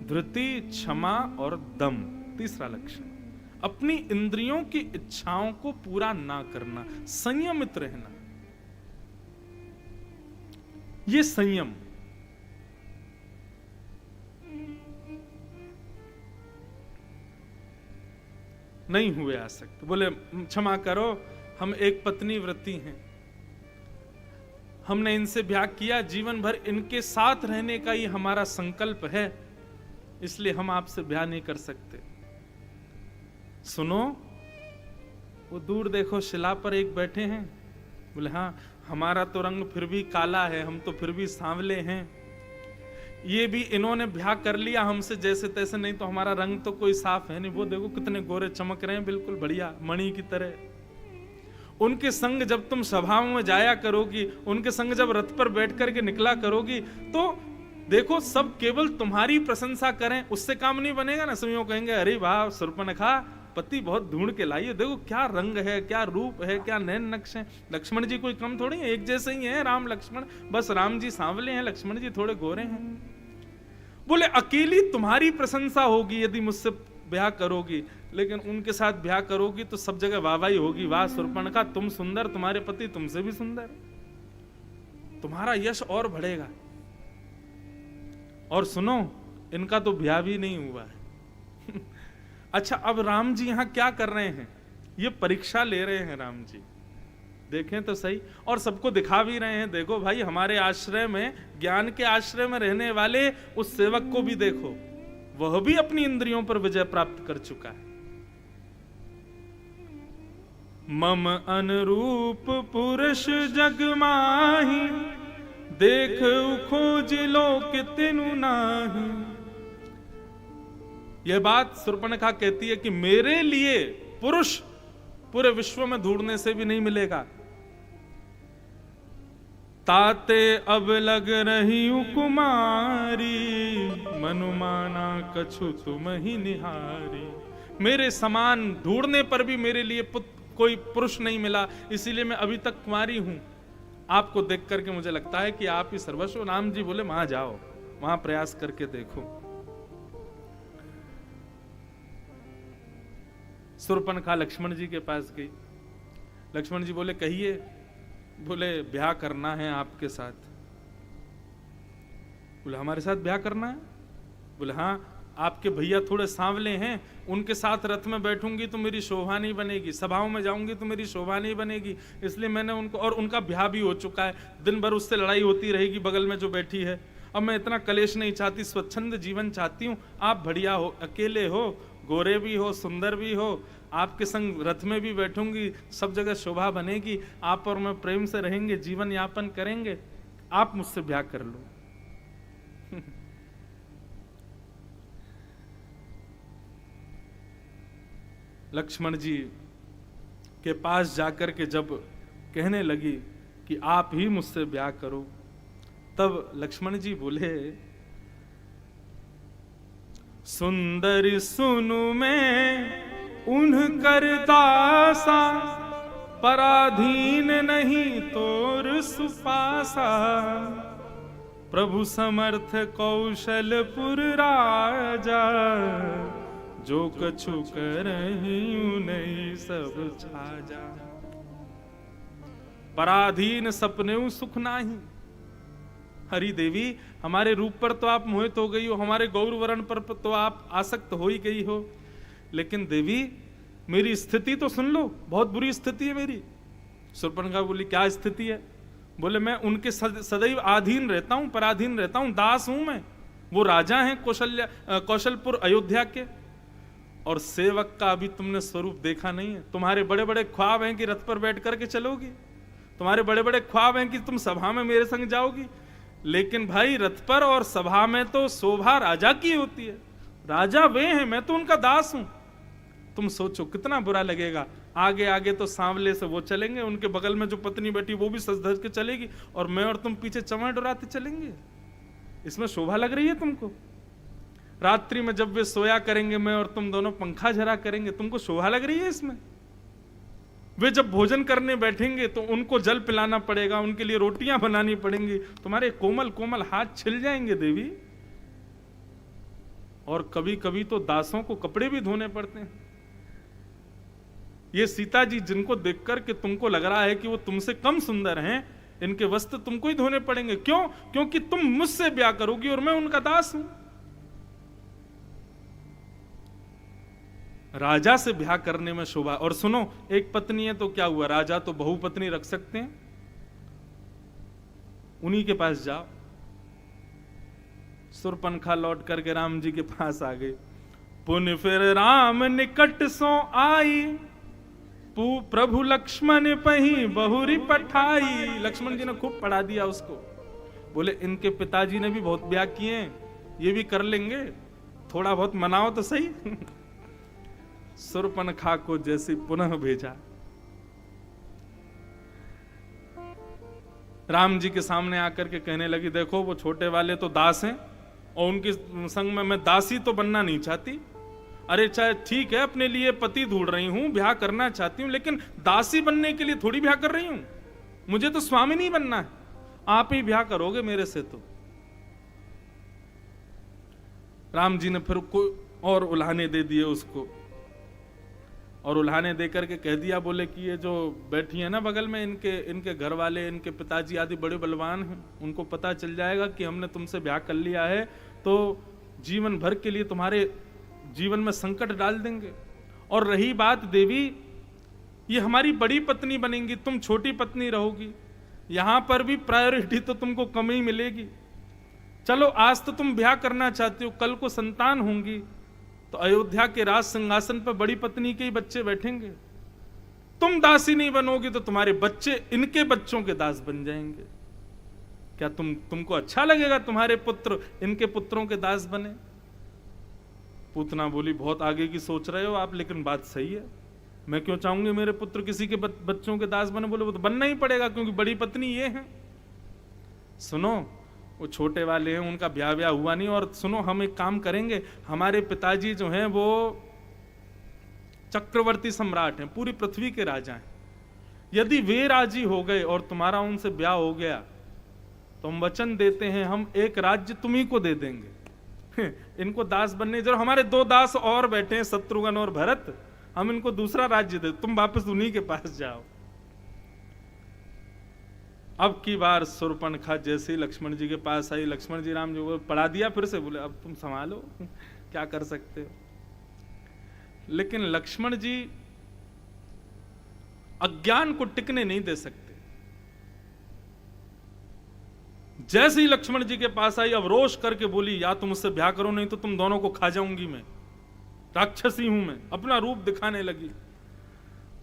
धृति, क्षमा और दम। तीसरा लक्षण अपनी इंद्रियों की इच्छाओं को पूरा ना करना, संयमित रहना। ये संयम नहीं हुए आ सकते। बोले क्षमा करो, हम एक पत्नी व्रती हैं, हमने इनसे ब्याह किया, जीवन भर इनके साथ रहने का ही हमारा संकल्प है, इसलिए हम आपसे ब्याह नहीं कर सकते। सुनो, वो दूर देखो शिला पर एक बैठे हैं। बोले हाँ, हमारा तो रंग फिर भी काला है, हम तो फिर भी सांवले हैं, ये भी इन्होंने ब्याह कर लिया हमसे जैसे तैसे, नहीं तो हमारा रंग तो कोई साफ है नहीं। वो देखो कितने गोरे चमक रहे हैं, बिल्कुल बढ़िया मणि की तरह। उनके संग जब तुम सभाओं में जाया करोगी, उनके संग जब रथ पर बैठ करके निकला करोगी, तो देखो सब केवल तुम्हारी प्रशंसा करें, उससे काम नहीं बनेगा ना। सब यूं कहेंगे अरे वाह शूर्पणखा पति बहुत ढूंढ के लाई है, देखो क्या रंग है, क्या रूप है, क्या नैन नक्श है। लक्ष्मण जी कोई कम थोड़ी है, एक जैसे ही है राम लक्ष्मण, बस राम जी सांवले हैं, लक्ष्मण जी थोड़े गोरे हैं। बोले अकेली तुम्हारी प्रशंसा होगी यदि मुझसे ब्याह करोगी, लेकिन उनके साथ ब्याह करोगी तो सब जगह वाहवाही होगी, वाह शूर्पणखा तुम सुंदर, तुम्हारे पति तुमसे भी सुंदर, तुम्हारा यश और बढ़ेगा। और सुनो, इनका तो ब्याह भी नहीं हुआ है। अच्छा, अब राम जी यहां क्या कर रहे हैं? ये परीक्षा ले रहे हैं राम जी, देखें तो सही, और सबको दिखा भी रहे हैं। देखो भाई, हमारे आश्रय में, ज्ञान के आश्रय में रहने वाले उस सेवक को भी देखो, वह भी अपनी इंद्रियों पर विजय प्राप्त कर चुका है। मम अनुरूप पुरुष जग माही, देख खोज लोक तिनु नाही। यह बात शूर्पणखा कहती है कि मेरे लिए पुरुष पूरे विश्व में ढूंढने से भी नहीं मिलेगा। ताते अब लग रही कुमारी, मनुमाना कछु तुम ही निहारी। मेरे समान ढूंढने पर भी मेरे लिए कोई पुरुष नहीं मिला, इसीलिए मैं अभी तक कुंवारी हूं। आपको देख करके मुझे लगता है कि आप ही सर्वस्व। राम जी बोले वहां जाओ, वहां प्रयास करके देखो। शूर्पणखा लक्ष्मण जी के पास गई। लक्ष्मण जी बोले कहिए। बोले ब्याह करना है आपके साथ। बोले हमारे साथ ब्याह करना है? बोले हाँ, आपके भैया थोड़े सांवले हैं, उनके साथ रथ में बैठूंगी तो मेरी शोभा नहीं बनेगी, सभाओं में जाऊंगी तो मेरी शोभा नहीं बनेगी, इसलिए मैंने उनको, और उनका ब्याह भी हो चुका है, दिन भर उससे लड़ाई होती रहेगी बगल में जो बैठी है। अब मैं इतना कलेश नहीं चाहती, स्वच्छंद जीवन चाहती हूँ। आप बढ़िया हो, अकेले हो, गोरे भी हो, सुंदर भी हो, आपके संग रथ में भी बैठूंगी, सब जगह शोभा बनेगी, आप और मैं प्रेम से रहेंगे, जीवन यापन करेंगे, आप मुझसे ब्याह कर लो। लक्ष्मण जी के पास जाकर के जब कहने लगी कि आप ही मुझसे ब्याह करो, तब लक्ष्मण जी बोले सुंदर सुनु मैं उनकर दासा, पराधीन नहीं तोर सुपासा, प्रभु समर्थ कौशलपुर राजा, जो कछु करहिं नहीं सब छाजा। पराधीन सपने सुख नाही। हरि देवी, हमारे रूप पर तो आप मोहित हो गई हो, हमारे गौर वर्ण पर तो आप आसक्त हो ही गई हो, लेकिन देवी मेरी स्थिति तो सुन लो, बहुत बुरी स्थिति है मेरी। शूर्पणखा बोली क्या स्थिति है? बोले मैं उनके सदैव अधीन रहता हूं, पराधीन रहता हूं, दास हूं मैं। वो राजा हैं कौशलपुर अयोध्या के, और सेवक का अभी तुमने स्वरूप देखा नहीं है। तुम्हारे बड़े बड़े ख्वाब हैं कि रथ पर बैठ करके चलोगी, तुम्हारे बड़े बड़े ख्वाब हैं कि तुम सभा में मेरे संग जाओगी, लेकिन भाई रथ पर और सभा में तो शोभा राजा की होती है, राजा वे हैं, मैं तो उनका दास हूं। तुम सोचो कितना बुरा लगेगा। आगे आगे तो सांवले से वो चलेंगे, उनके बगल में जो पत्नी बैठी वो भी सज धज के चलेगी, और मैं और तुम पीछे चमड़ डुराते चलेंगे। इसमें शोभा लग रही है तुमको? रात्रि में जब वे सोया करेंगे, मैं और तुम दोनों पंखा झरा करेंगे, तुमको शोभा लग रही है इसमें? वे जब भोजन करने बैठेंगे तो उनको जल पिलाना पड़ेगा, उनके लिए रोटियां बनानी पड़ेंगी, तुम्हारे कोमल कोमल हाथ छिल जाएंगे देवी। और कभी कभी तो दासों को कपड़े भी धोने पड़ते हैं। ये सीता जी जिनको देखकर के तुमको लग रहा है कि वो तुमसे कम सुंदर हैं, इनके वस्त्र तुमको ही धोने पड़ेंगे। क्यों? क्योंकि तुम मुझसे ब्याह करोगी और मैं उनका दास हूं। राजा से ब्याह करने में शोभा। और सुनो, एक पत्नी है तो क्या हुआ, राजा तो बहुपत्नी रख सकते हैं, उन्हीं के पास जाओ। शूर्पणखा लौट करके राम जी के पास आ गई। पुन फिर राम निकट सो आई, प्रभु लक्ष्मण पही बहुरी पठाई। लक्ष्मण जी ने खूब पढ़ा दिया उसको। बोले इनके पिताजी ने भी बहुत ब्याह किए हैं, ये भी कर लेंगे, थोड़ा बहुत मनाओ तो सही। शूर्पणखा को जैसे पुनः भेजा, राम जी के सामने आकर के कहने लगी देखो वो छोटे वाले तो दास हैं, और उनके संग में मैं दासी तो बनना नहीं चाहती। अरे चाहे ठीक है, अपने लिए पति ढूंढ रही हूं, ब्याह करना चाहती हूं, लेकिन दासी बनने के लिए थोड़ी ब्याह कर रही हूं। मुझे तो स्वामी नहीं बनना है, आप ही ब्याह करोगे मेरे से। तो राम जी ने फिर कोई और उल्हाने दे दिए उसको, और उल्हाने दे करके कह दिया, बोले कि ये जो बैठी है ना बगल में, इनके घर वाले, इनके पिताजी आदि बड़े बलवान हैं, उनको पता चल जाएगा कि हमने तुमसे ब्याह कर लिया है तो जीवन भर के लिए तुम्हारे जीवन में संकट डाल देंगे। और रही बात देवी, ये हमारी बड़ी पत्नी बनेंगी, तुम छोटी पत्नी रहोगी, यहां पर भी प्रायोरिटी तो तुमको कम ही मिलेगी। चलो आज तो तुम ब्याह करना चाहती हो, कल को संतान होंगी तो अयोध्या के राज सिंहासन पर बड़ी पत्नी के ही बच्चे बैठेंगे। तुम दासी नहीं बनोगी तो तुम्हारे बच्चे इनके बच्चों के दास बन जाएंगे। क्या तुमको अच्छा लगेगा तुम्हारे पुत्र इनके पुत्रों के दास बने? पूतना बोली बहुत आगे की सोच रहे हो आप, लेकिन बात सही है। मैं क्यों चाहूंगी मेरे पुत्र किसी के बच्चों के दास बने? बोले वो तो बनना ही पड़ेगा, क्योंकि बड़ी पत्नी ये है। सुनो, वो छोटे वाले हैं, उनका ब्याह हुआ नहीं। और सुनो, हम एक काम करेंगे, हमारे पिताजी जो हैं वो चक्रवर्ती सम्राट हैं, पूरी पृथ्वी के राजा हैं, यदि वे राजी हो गए और तुम्हारा उनसे ब्याह हो गया तो हम वचन देते हैं हम एक राज्य तुम्ही को दे देंगे। इनको दास बनने जरूर, हमारे 2 दास और बैठे हैं, शत्रुघ्न और भरत, हम इनको दूसरा राज्य दे, तुम वापस उन्हीं के पास जाओ। अब की बार शूर्पणखा जैसे ही लक्ष्मण जी के पास आई, लक्ष्मण जी राम जी को पढ़ा दिया फिर से, बोले अब तुम संभालो, क्या कर सकते हो। लेकिन लक्ष्मण जी अज्ञान को टिकने नहीं दे सकते। जैसे ही लक्ष्मण जी के पास आई, अब रोष करके बोली या तुम मुझसे ब्याह करो नहीं तो तुम दोनों को खा जाऊंगी मैं, राक्षसी हूं मैं, अपना रूप दिखाने लगी।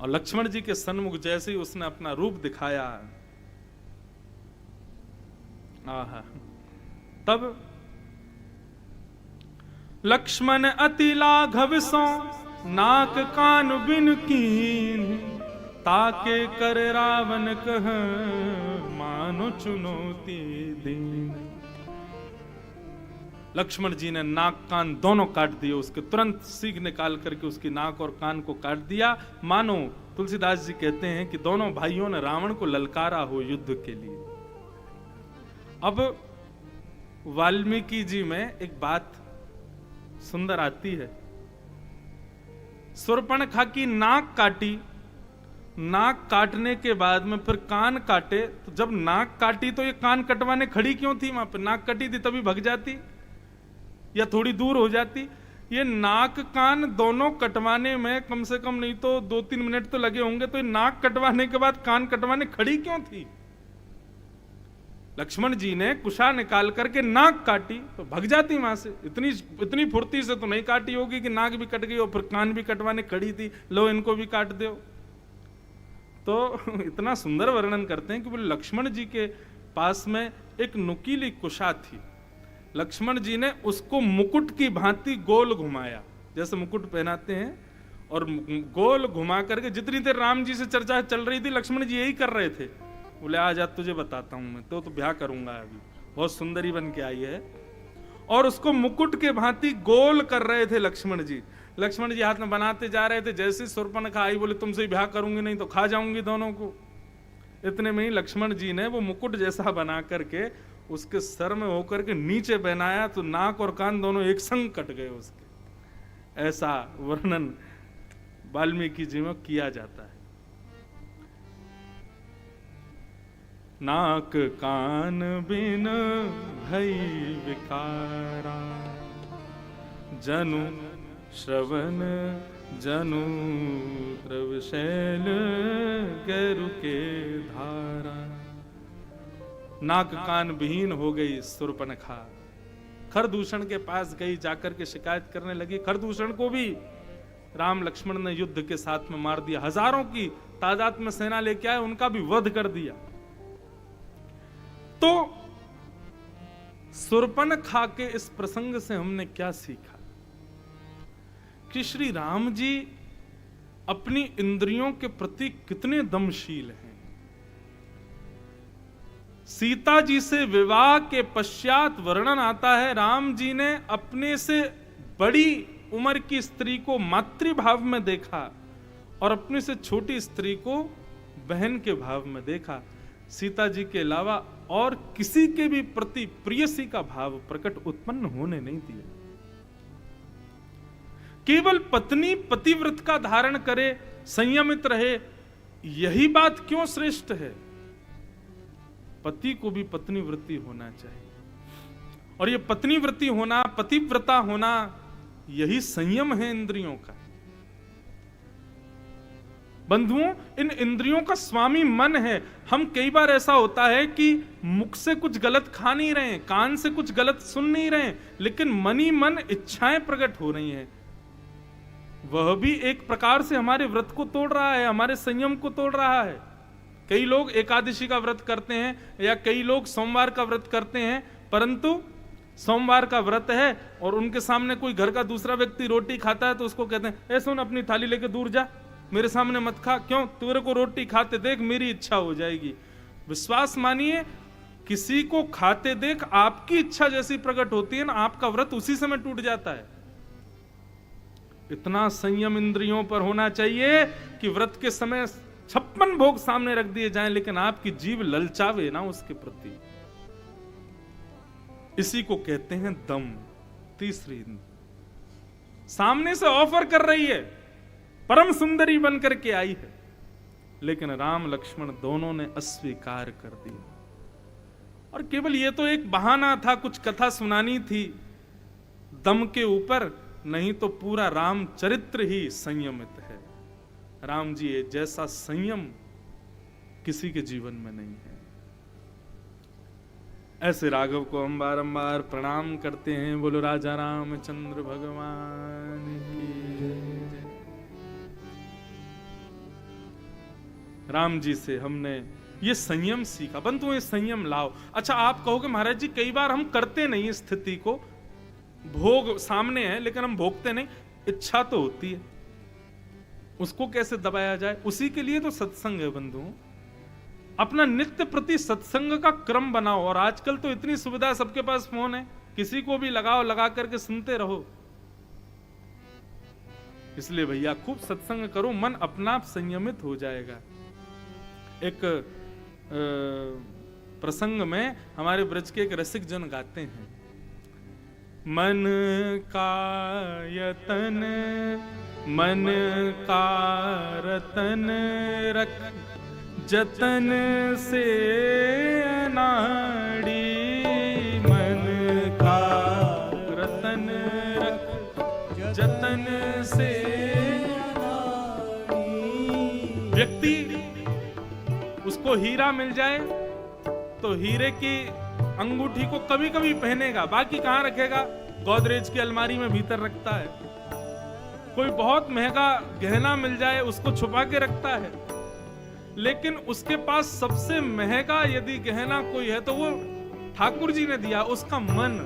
और लक्ष्मण जी के सन्मुख जैसे ही उसने अपना रूप दिखाया, आहा, तब लक्ष्मण अति लाघव सो नाक कान बिन कीन, ताके कर रावण कह मानो चुनौती दीन। लक्ष्मण जी ने नाक कान दोनों काट दिए, उसके तुरंत सींग निकाल करके उसकी नाक और कान को काट दिया, मानो तुलसीदास जी कहते हैं कि दोनों भाइयों ने रावण को ललकारा हो युद्ध के लिए। अब वाल्मीकि जी में एक बात सुंदर आती है, शूर्पणखा की नाक काटी, नाक काटने के बाद में फिर कान काटे, तो जब नाक काटी तो ये कान कटवाने खड़ी क्यों थी वहां पर? नाक कटी थी तभी भग जाती या थोड़ी दूर हो जाती। ये नाक कान दोनों कटवाने में कम से कम नहीं तो 2-3 मिनट तो लगे होंगे, तो ये नाक कटवाने के बाद कान कटवाने खड़ी क्यों थी? लक्ष्मण जी ने कुशा निकाल करके नाक काटी तो भग जाती वहां से। इतनी फुर्ती से तो नहीं काटी होगी कि नाक भी कट गई और फिर कान भी कटवाने खड़ी थी, लो इनको भी काट दो। तो इतना सुंदर वर्णन करते हैं कि बोले लक्ष्मण जी के पास में एक नुकीली कुशा थी, लक्ष्मण जी ने उसको मुकुट की भांति गोल घुमाया, जैसे मुकुट पहनाते हैं, और गोल घुमा करके जितनी देर राम जी से चर्चा चल रही थी लक्ष्मण जी यही कर रहे थे। बोले आ जा तुझे बताता हूं मैं, तो ब्याह करूंगा, अभी बहुत सुंदरी बन के आई है, और उसको मुकुट के भांति गोल कर रहे थे लक्ष्मण जी। लक्ष्मण जी हाथ में बनाते जा रहे थे, जैसे शूर्पणखा आई बोले तुमसे ब्याह करूंगी नहीं तो खा जाऊंगी दोनों को। इतने में ही लक्ष्मण जी ने वो मुकुट जैसा बना करके उसके सर में होकर के नीचे पहनाया, तो नाक और कान दोनों एक संग कट गए उसके। ऐसा वर्णन वाल्मीकि जी में किया जाता है। नाक कान बिन भई विकारा, जनु श्रवण जनु द्रवशैल गरु के धारा। नाक कान विहीन हो गई शूर्पणखा, खरदूषण के पास गई, जाकर के शिकायत करने लगी। खरदूषण को भी राम लक्ष्मण ने युद्ध के साथ में मार दिया, हजारों की तादाद में सेना लेके आए, उनका भी वध कर दिया। तो शूर्पणखा के इस प्रसंग से हमने क्या सीखा कि श्री राम जी अपनी इंद्रियों के प्रति कितने दमशील हैं। सीता जी से विवाह के पश्चात वर्णन आता है, राम जी ने अपने से बड़ी उम्र की स्त्री को मातृभाव में देखा और अपने से छोटी स्त्री को बहन के भाव में देखा। सीता जी के अलावा और किसी के भी प्रति प्रियसी का भाव प्रकट उत्पन्न होने नहीं दिया। केवल पत्नी पतिव्रत का धारण करे, संयमित रहे, यही बात क्यों श्रेष्ठ है? पति को भी पत्नी वृत्ति होना चाहिए, और यह पत्नी वृत्ति होना, पतिव्रता होना, यही संयम है इंद्रियों का। बंधुओं, इन इंद्रियों का स्वामी मन है। हम कई बार ऐसा होता है कि मुख से कुछ गलत खा नहीं रहे, कान से कुछ गलत सुन नहीं रहे, लेकिन मन ही मन इच्छाएं प्रकट हो रही हैं। वह भी एक प्रकार से हमारे व्रत को तोड़ रहा है, हमारे संयम को तोड़ रहा है। कई लोग एकादशी का व्रत करते हैं या कई लोग सोमवार का व्रत करते हैं, परंतु सोमवार का व्रत है और उनके सामने कोई घर का दूसरा व्यक्ति रोटी खाता है तो उसको कहते हैं, ए सुन, अपनी थाली लेके दूर जा, मेरे सामने मत खा। क्यों? तेरे को रोटी खाते देख मेरी इच्छा हो जाएगी। विश्वास मानिए, किसी को खाते देख आपकी इच्छा जैसी प्रकट होती है ना, आपका व्रत उसी समय टूट जाता है। इतना संयम इंद्रियों पर होना चाहिए कि व्रत के समय 56 भोग सामने रख दिए जाएं, लेकिन आपकी जीभ ललचावे ना उसके प्रति। इसी को कहते हैं दम। तीसरी, सामने से ऑफर कर रही है, परम सुंदरी बनकर के आई है, लेकिन राम लक्ष्मण दोनों ने अस्वीकार कर दिया। और केवल ये तो एक बहाना था, कुछ कथा सुनानी थी दम के ऊपर, नहीं तो पूरा राम चरित्र ही संयमित है। राम जी जैसा संयम किसी के जीवन में नहीं है। ऐसे राघव को हम बारंबार प्रणाम करते हैं। बोलो राजा रामचंद्र भगवान की जय। राम जी से हमने ये संयम सीखा, परंतु ये संयम लाओ। अच्छा, आप कहोगे महाराज जी कई बार हम करते नहीं स्थिति को, भोग सामने है लेकिन हम भोगते नहीं, इच्छा तो होती है, उसको कैसे दबाया जाए? उसी के लिए तो सत्संग है बंधु। अपना नित्य प्रति सत्संग का क्रम बनाओ। और आजकल तो इतनी सुविधा, सबके पास फोन है, किसी को भी लगाओ, लगा करके सुनते रहो। इसलिए भैया खूब सत्संग करो, मन अपना आप संयमित हो जाएगा। एक प्रसंग में हमारे ब्रज के एक रसिक जन गाते हैं, मन का यतन मन का रतन रख जतन से अनाड़ी, मन का रतन रख जतन से अनाड़ी। व्यक्ति उसको हीरा मिल जाए तो हीरे की अंगूठी को कभी कभी पहनेगा, बाकी कहां रखेगा? गोदरेज की अलमारी में भीतर रखता है। कोई बहुत महंगा गहना मिल जाए, उसको छुपा के रखता है। लेकिन उसके पास सबसे महंगा यदि गहना कोई है तो वो ठाकुर जी ने दिया, उसका मन।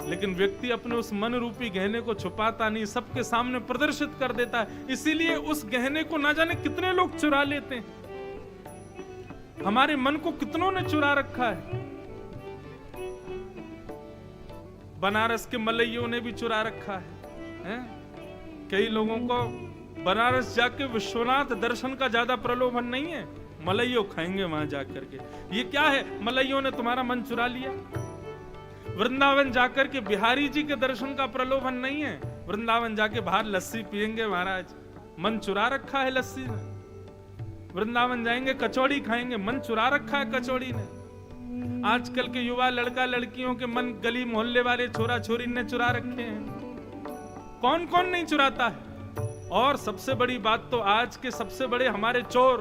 लेकिन व्यक्ति अपने उस मन रूपी गहने को छुपाता नहीं, सबके सामने प्रदर्शित कर देता है। इसीलिए उस गहने को ना जाने कितने लोग चुरा लेते हैं। हमारे मन को कितनों ने चुरा रखा है। बनारस के मलइयों ने भी चुरा रखा है? कई लोगों को बनारस जाके विश्वनाथ दर्शन का ज्यादा प्रलोभन नहीं है, मलइयो खाएंगे वहां जाकर के। ये क्या है? मलइयों ने तुम्हारा मन चुरा लिया। वृंदावन जाकर के बिहारी जी के दर्शन का प्रलोभन नहीं है, वृंदावन जाके बाहर लस्सी पिएंगे महाराज, मन चुरा रखा है लस्सी ने। वृंदावन जाएंगे कचौड़ी खाएंगे, मन चुरा रखा है कचौड़ी ने। आजकल के युवा लड़का लड़कियों के मन गली मोहल्ले वाले छोरा छोरी ने चुरा रखे हैं। कौन कौन नहीं चुराता है? और सबसे बड़ी बात तो आज के सबसे बड़े हमारे चोर,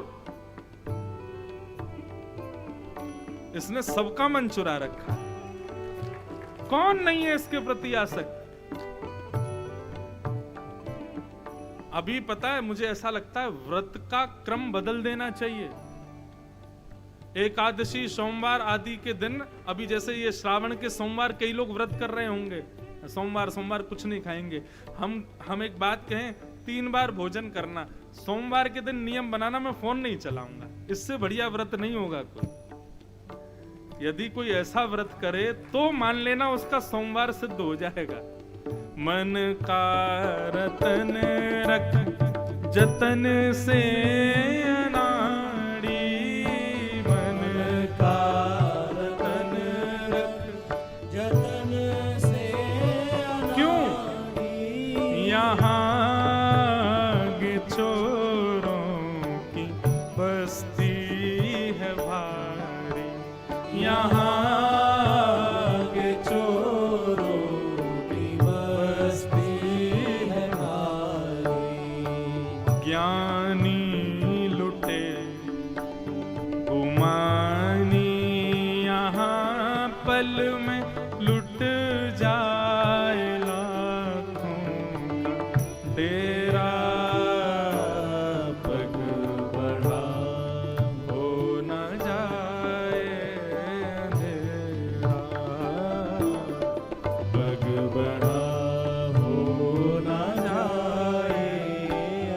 इसने सबका मन चुरा रखा है। कौन नहीं है इसके प्रति आसक्त? अभी पता है, मुझे ऐसा लगता है व्रत का क्रम बदल देना चाहिए। एकादशी, सोमवार आदि के दिन, अभी जैसे ये श्रावण के सोमवार कई लोग व्रत कर रहे होंगे, सोमवार कुछ नहीं खाएंगे। हम एक बात कहें, 3 बार भोजन करना, सोमवार के दिन नियम बनाना मैं फोन नहीं चलाऊंगा, इससे बढ़िया व्रत नहीं होगा कोई। यदि कोई ऐसा व्रत करे तो मान लेना उसका सोमवार सिद्ध हो जाएगा। मन का रतन रख जतन से अनाड़ी, मन का रतन रख जतन से अनाड़ी। क्यों? यहाँ के चोरों की बस्ती है भारी, यहाँ के चोरों की बस्ती है भारी। ज्ञानी लुटे गुमानी, यहाँ पल में लुट जाए लाखों का डेरा। पग बढ़ा हो न जाए अंधेरा, पग बढ़ा हो न जाए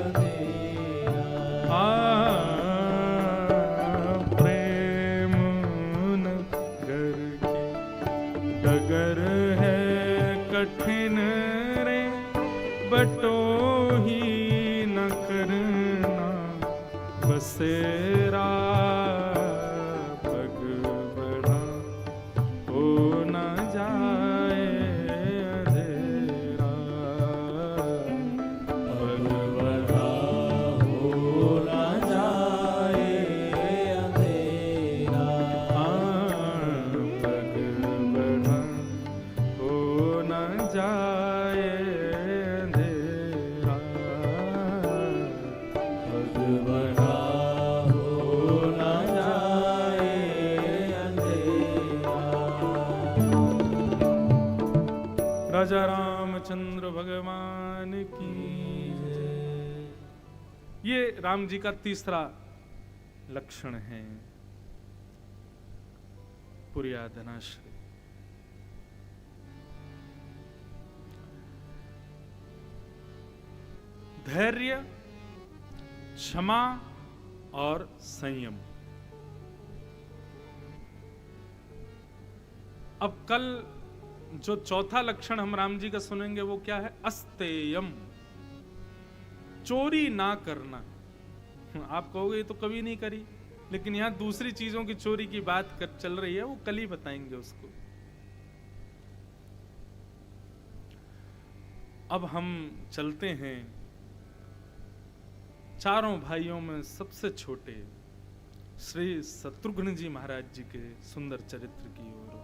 अंधेरा। प्रेम नगर की डगर है कठिन रे, बटोही न करना बसेरा, पग बढ़ा हो न जाए अंधेरा, पग बढ़ा हो न जाए अंधेरा, पग बढ़ा हो न जाए अंधेरा, पग बढ़ा हो न जाए अंधेरा। राजा रामचंद्र भगवान की जय। ये राम जी का तीसरा लक्षण है, पुर्यादनाश्रय। धैर्य, क्षमा और संयम। अब कल जो चौथा लक्षण हम राम जी का सुनेंगे वो क्या है? अस्तेयम, चोरी ना करना। आप कहोगे ये तो कभी नहीं करी, लेकिन यहां दूसरी चीजों की चोरी की बात कर चल रही है, वो कल ही बताएंगे उसको। अब हम चलते हैं चारों भाइयों में सबसे छोटे श्री शत्रुघ्न जी महाराज जी के सुंदर चरित्र की ओर।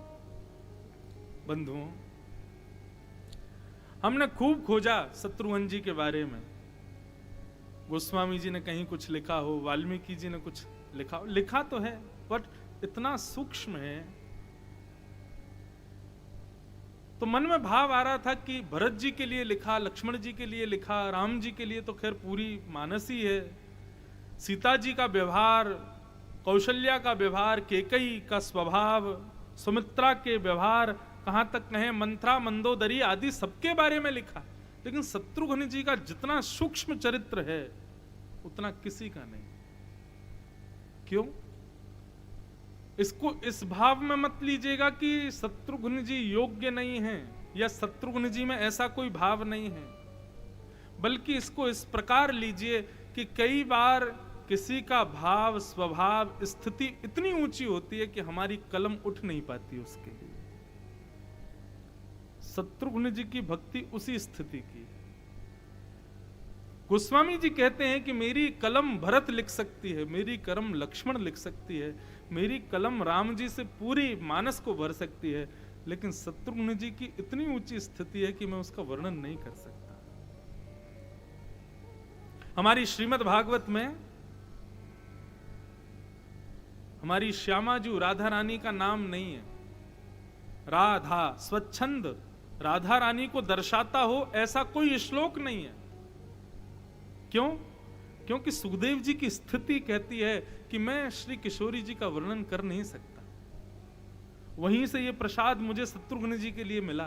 बंधुओं, हमने खूब खोजा शत्रुघ्न जी के बारे में। गोस्वामी जी ने कहीं कुछ लिखा हो, वाल्मीकि जी ने कुछ लिखा हो, लिखा तो है बट इतना सूक्ष्म है। तो मन में भाव आ रहा था कि भरत जी के लिए लिखा, लक्ष्मण जी के लिए लिखा, राम जी के लिए तो खैर पूरी मानस ही है। सीता जी का व्यवहार, कौशल्या का व्यवहार, केकई का स्वभाव, सुमित्रा के व्यवहार, कहां तक कहें मंथरा, मंदोदरी आदि सबके बारे में लिखा। लेकिन शत्रुघ्न जी का जितना सूक्ष्म चरित्र है उतना किसी का नहीं। क्यों? इसको इस भाव में मत लीजिएगा कि शत्रुघ्न जी योग्य नहीं हैं या शत्रुघ्न जी में ऐसा कोई भाव नहीं है, बल्कि इसको इस प्रकार लीजिए कि कई बार किसी का भाव, स्वभाव, स्थिति इतनी ऊंची होती है कि हमारी कलम उठ नहीं पाती उसके लिए। शत्रुघ्न जी की भक्ति उसी स्थिति की है। गोस्वामी जी कहते हैं कि मेरी कलम भरत लिख सकती है, मेरी कलम लक्ष्मण लिख सकती है, मेरी कलम राम जी से पूरी मानस को भर सकती है, लेकिन शत्रुघ्न जी की इतनी ऊंची स्थिति है कि मैं उसका वर्णन नहीं कर सकता। हमारी श्रीमद् भागवत में हमारी श्यामा जी राधा रानी का नाम नहीं है। राधा स्वच्छंद राधा रानी को दर्शाता हो ऐसा कोई श्लोक नहीं है। क्यों? क्योंकि सुखदेव जी की स्थिति कहती है कि मैं श्री किशोरी जी का वर्णन कर नहीं सकता। वहीं से यह प्रसाद मुझे शत्रुघ्न जी के लिए मिला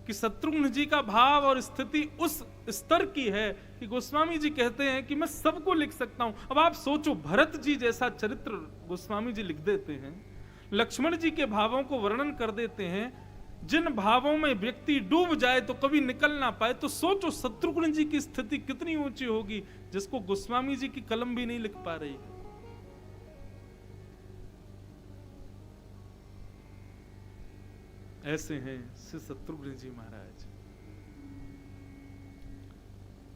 कि शत्रुघ्न जी का भाव और स्थिति उस स्तर की है कि गोस्वामी जी कहते हैं कि मैं सबको लिख सकता हूं। अब आप सोचो, भरत जी जैसा चरित्र गोस्वामी जी लिख देते हैं, लक्ष्मण जी के भावों को वर्णन कर देते हैं, जिन भावों में व्यक्ति डूब जाए तो कभी निकल ना पाए। तो सोचो शत्रुघ्न जी की स्थिति कितनी ऊंची होगी, जिसको गोस्वामी जी की कलम भी नहीं लिख पा रही है। ऐसे हैं श्री शत्रुघ्न जी महाराज।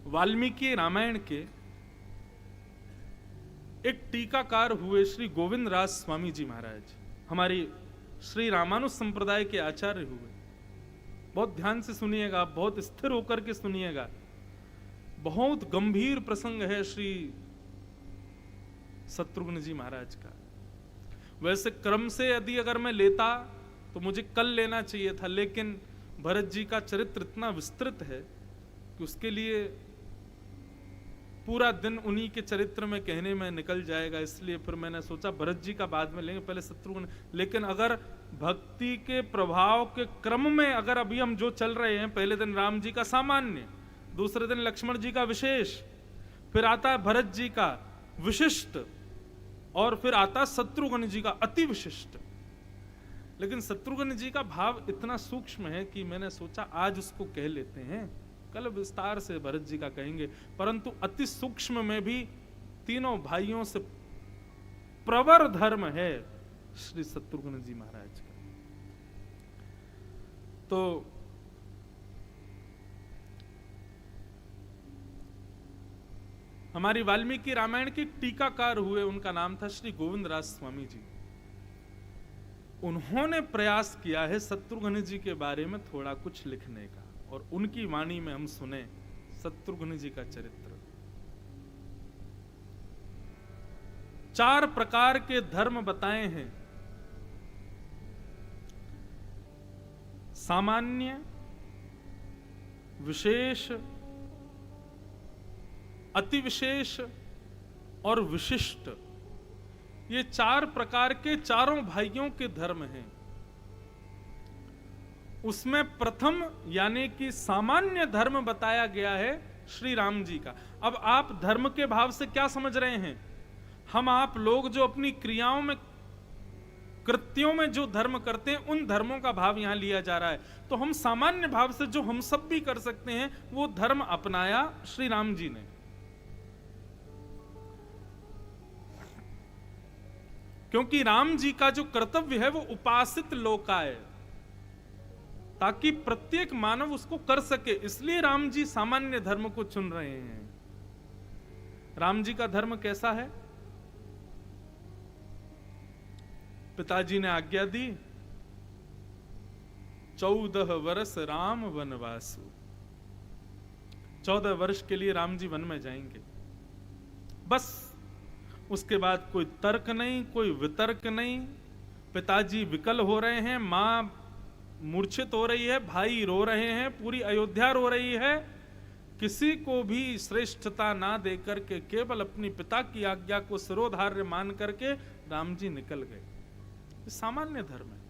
वाल्मीकि रामायण के एक टीकाकार हुए श्री गोविंद राज स्वामी जी महाराज, हमारी श्री रामानुज संप्रदाय के आचार्य हुए। बहुत ध्यान से सुनिएगा, बहुत स्थिर होकर के सुनिएगा। बहुत गंभीर प्रसंग है श्री शत्रुघ्न जी महाराज का। वैसे क्रम से यदि अगर मैं लेता तो मुझे कल लेना चाहिए था, लेकिन भरत जी का चरित्र इतना विस्तृत है कि उसके लिए पूरा दिन उन्हीं के चरित्र में कहने में निकल जाएगा। इसलिए फिर मैंने सोचा भरत जी का बाद में लेंगे, पहले शत्रुघ्न। लेकिन अगर भक्ति के प्रभाव के क्रम में अगर अभी हम जो चल रहे हैं, पहले दिन राम जी का सामान्य, दूसरे दिन लक्ष्मण जी का विशेष, फिर आता है भरत जी का विशिष्ट, और फिर आता शत्रुघ्न जी का अति विशिष्ट। लेकिन शत्रुघ्न जी का भाव इतना सूक्ष्म है कि मैंने सोचा आज उसको कह लेते हैं, कल विस्तार से भरत जी का कहेंगे, परंतु अति सूक्ष्म में भी तीनों भाइयों से प्रवर धर्म है श्री शत्रुघ्न जी महाराज का। तो हमारी वाल्मीकि रामायण के टीकाकार हुए, उनका नाम था श्री गोविंद राज स्वामी जी। उन्होंने प्रयास किया है शत्रुघ्न जी के बारे में थोड़ा कुछ लिखने का, और उनकी वाणी में हम सुने शत्रुघ्न जी का चरित्र। 4 प्रकार के धर्म बताए हैं, सामान्य, विशेष, अति विशेष और विशिष्ट। ये 4 प्रकार के चारों भाइयों के धर्म हैं। उसमें प्रथम यानी कि सामान्य धर्म बताया गया है श्री राम जी का। अब आप धर्म के भाव से क्या समझ रहे हैं? हम आप लोग जो अपनी क्रियाओं में, कृत्यों में जो धर्म करते हैं, उन धर्मों का भाव यहां लिया जा रहा है। तो हम सामान्य भाव से जो हम सब भी कर सकते हैं, वो धर्म अपनाया श्री राम जी ने। क्योंकि राम जी का जो कर्तव्य है वो उपासित लोकाय, ताकि प्रत्येक मानव उसको कर सके, इसलिए राम जी सामान्य धर्म को चुन रहे हैं। राम जी का धर्म कैसा है? पिताजी ने आज्ञा दी, 14 वर्ष राम वनवासु। 14 वर्ष के लिए राम जी वन में जाएंगे, बस। उसके बाद कोई तर्क नहीं, कोई वितर्क नहीं। पिताजी विकल हो रहे हैं, मां मूर्छित हो रही है, भाई रो रहे हैं, पूरी अयोध्या रो रही है। किसी को भी श्रेष्ठता ना देकर के केवल अपनी पिता की आज्ञा को सिरोधार्य मान करके राम जी निकल गए। सामान्य धर्म है।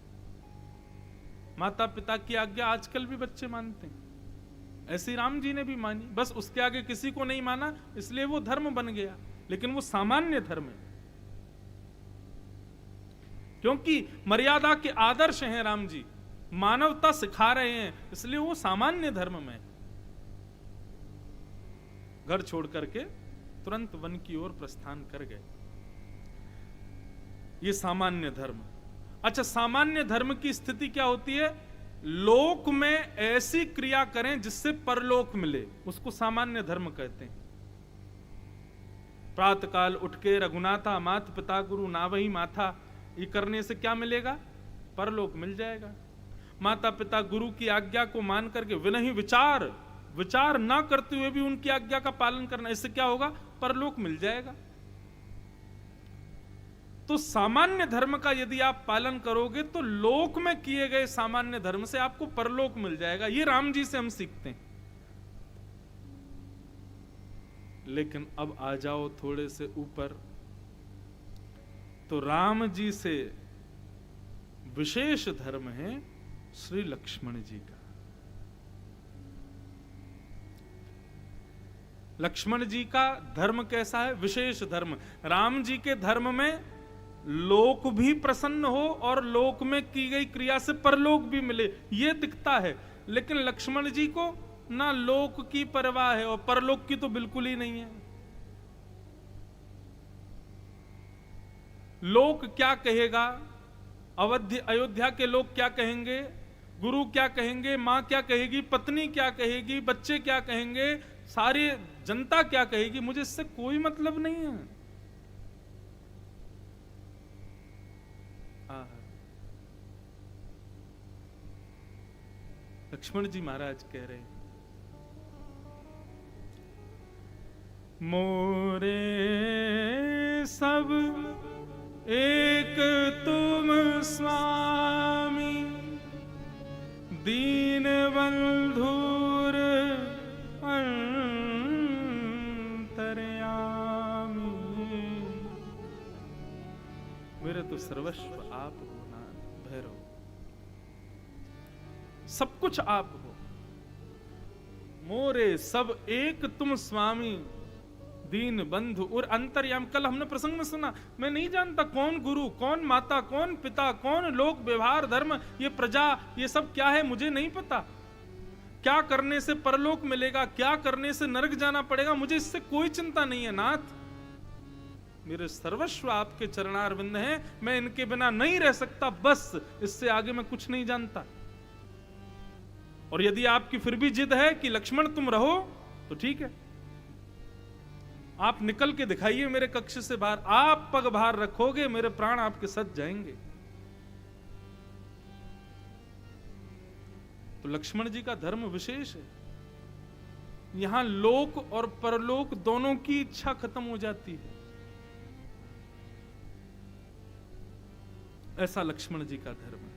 माता पिता की आज्ञा आजकल भी बच्चे मानते हैं, ऐसी राम जी ने भी मानी, बस उसके आगे किसी को नहीं माना, इसलिए वो धर्म बन गया। लेकिन वो सामान्य धर्म है, क्योंकि मर्यादा के आदर्श हैं राम जी, मानवता सिखा रहे हैं, इसलिए वो सामान्य धर्म में। घर छोड़ करके तुरंत वन की ओर प्रस्थान कर गए। ये सामान्य धर्म। अच्छा, सामान्य धर्म की स्थिति क्या होती है? लोक में ऐसी क्रिया करें जिससे परलोक मिले, उसको सामान्य धर्म कहते हैं। प्रातः काल उठ के रघुनाथा मात पिता गुरु नावही माथा, ये करने से क्या मिलेगा? परलोक मिल जाएगा। माता पिता गुरु की आज्ञा को मान करके विनही विचार ना करते हुए भी उनकी आज्ञा का पालन करना, इससे क्या होगा? परलोक मिल जाएगा। तो सामान्य धर्म का यदि आप पालन करोगे तो लोक में किए गए सामान्य धर्म से आपको परलोक मिल जाएगा। ये राम जी से हम सीखते हैं। लेकिन अब आ जाओ थोड़े से ऊपर, तो राम जी से विशेष धर्म है श्री लक्ष्मण जी का। लक्ष्मण जी का धर्म कैसा है? विशेष धर्म। राम जी के धर्म में लोक भी प्रसन्न हो और लोक में की गई क्रिया से परलोक भी मिले, यह दिखता है। लेकिन लक्ष्मण जी को ना लोक की परवाह है और परलोक की तो बिल्कुल ही नहीं है। लोक क्या कहेगा, अयोध्या के लोग क्या कहेंगे, गुरु क्या कहेंगे, मां क्या कहेगी, पत्नी क्या कहेगी, बच्चे क्या कहेंगे, सारी जनता क्या कहेगी, मुझे इससे कोई मतलब नहीं है। लक्ष्मण जी महाराज कह रहे हैं, मोरे सब एक तुम स्वामी, दीन बंधुर अंतर्यामी। मेरे तो सर्वस्व आप हो नाथ भैरव, सब कुछ आप हो। मोरे सब एक तुम स्वामी, दीन बंधु और अंतर्यामी। कल हमने प्रसंग में सुना, मैं नहीं जानता कौन गुरु, कौन माता, कौन पिता, कौन लोक व्यवहार धर्म, ये प्रजा, ये सब क्या है, मुझे नहीं पता। क्या करने से परलोक मिलेगा, क्या करने से नरक जाना पड़ेगा, मुझे इससे कोई चिंता नहीं है नाथ। मेरे सर्वस्व आपके चरणारविंद हैं, मैं इनके बिना नहीं रह सकता, बस इससे आगे मैं कुछ नहीं जानता। और यदि आपकी फिर भी जिद है कि लक्ष्मण तुम रहो, तो ठीक है, आप निकल के दिखाइए मेरे कक्ष से बाहर। आप पग बाहर रखोगे, मेरे प्राण आपके साथ जाएंगे। तो लक्ष्मण जी का धर्म विशेष है। यहां लोक और परलोक दोनों की इच्छा खत्म हो जाती है। ऐसा लक्ष्मण जी का धर्म है।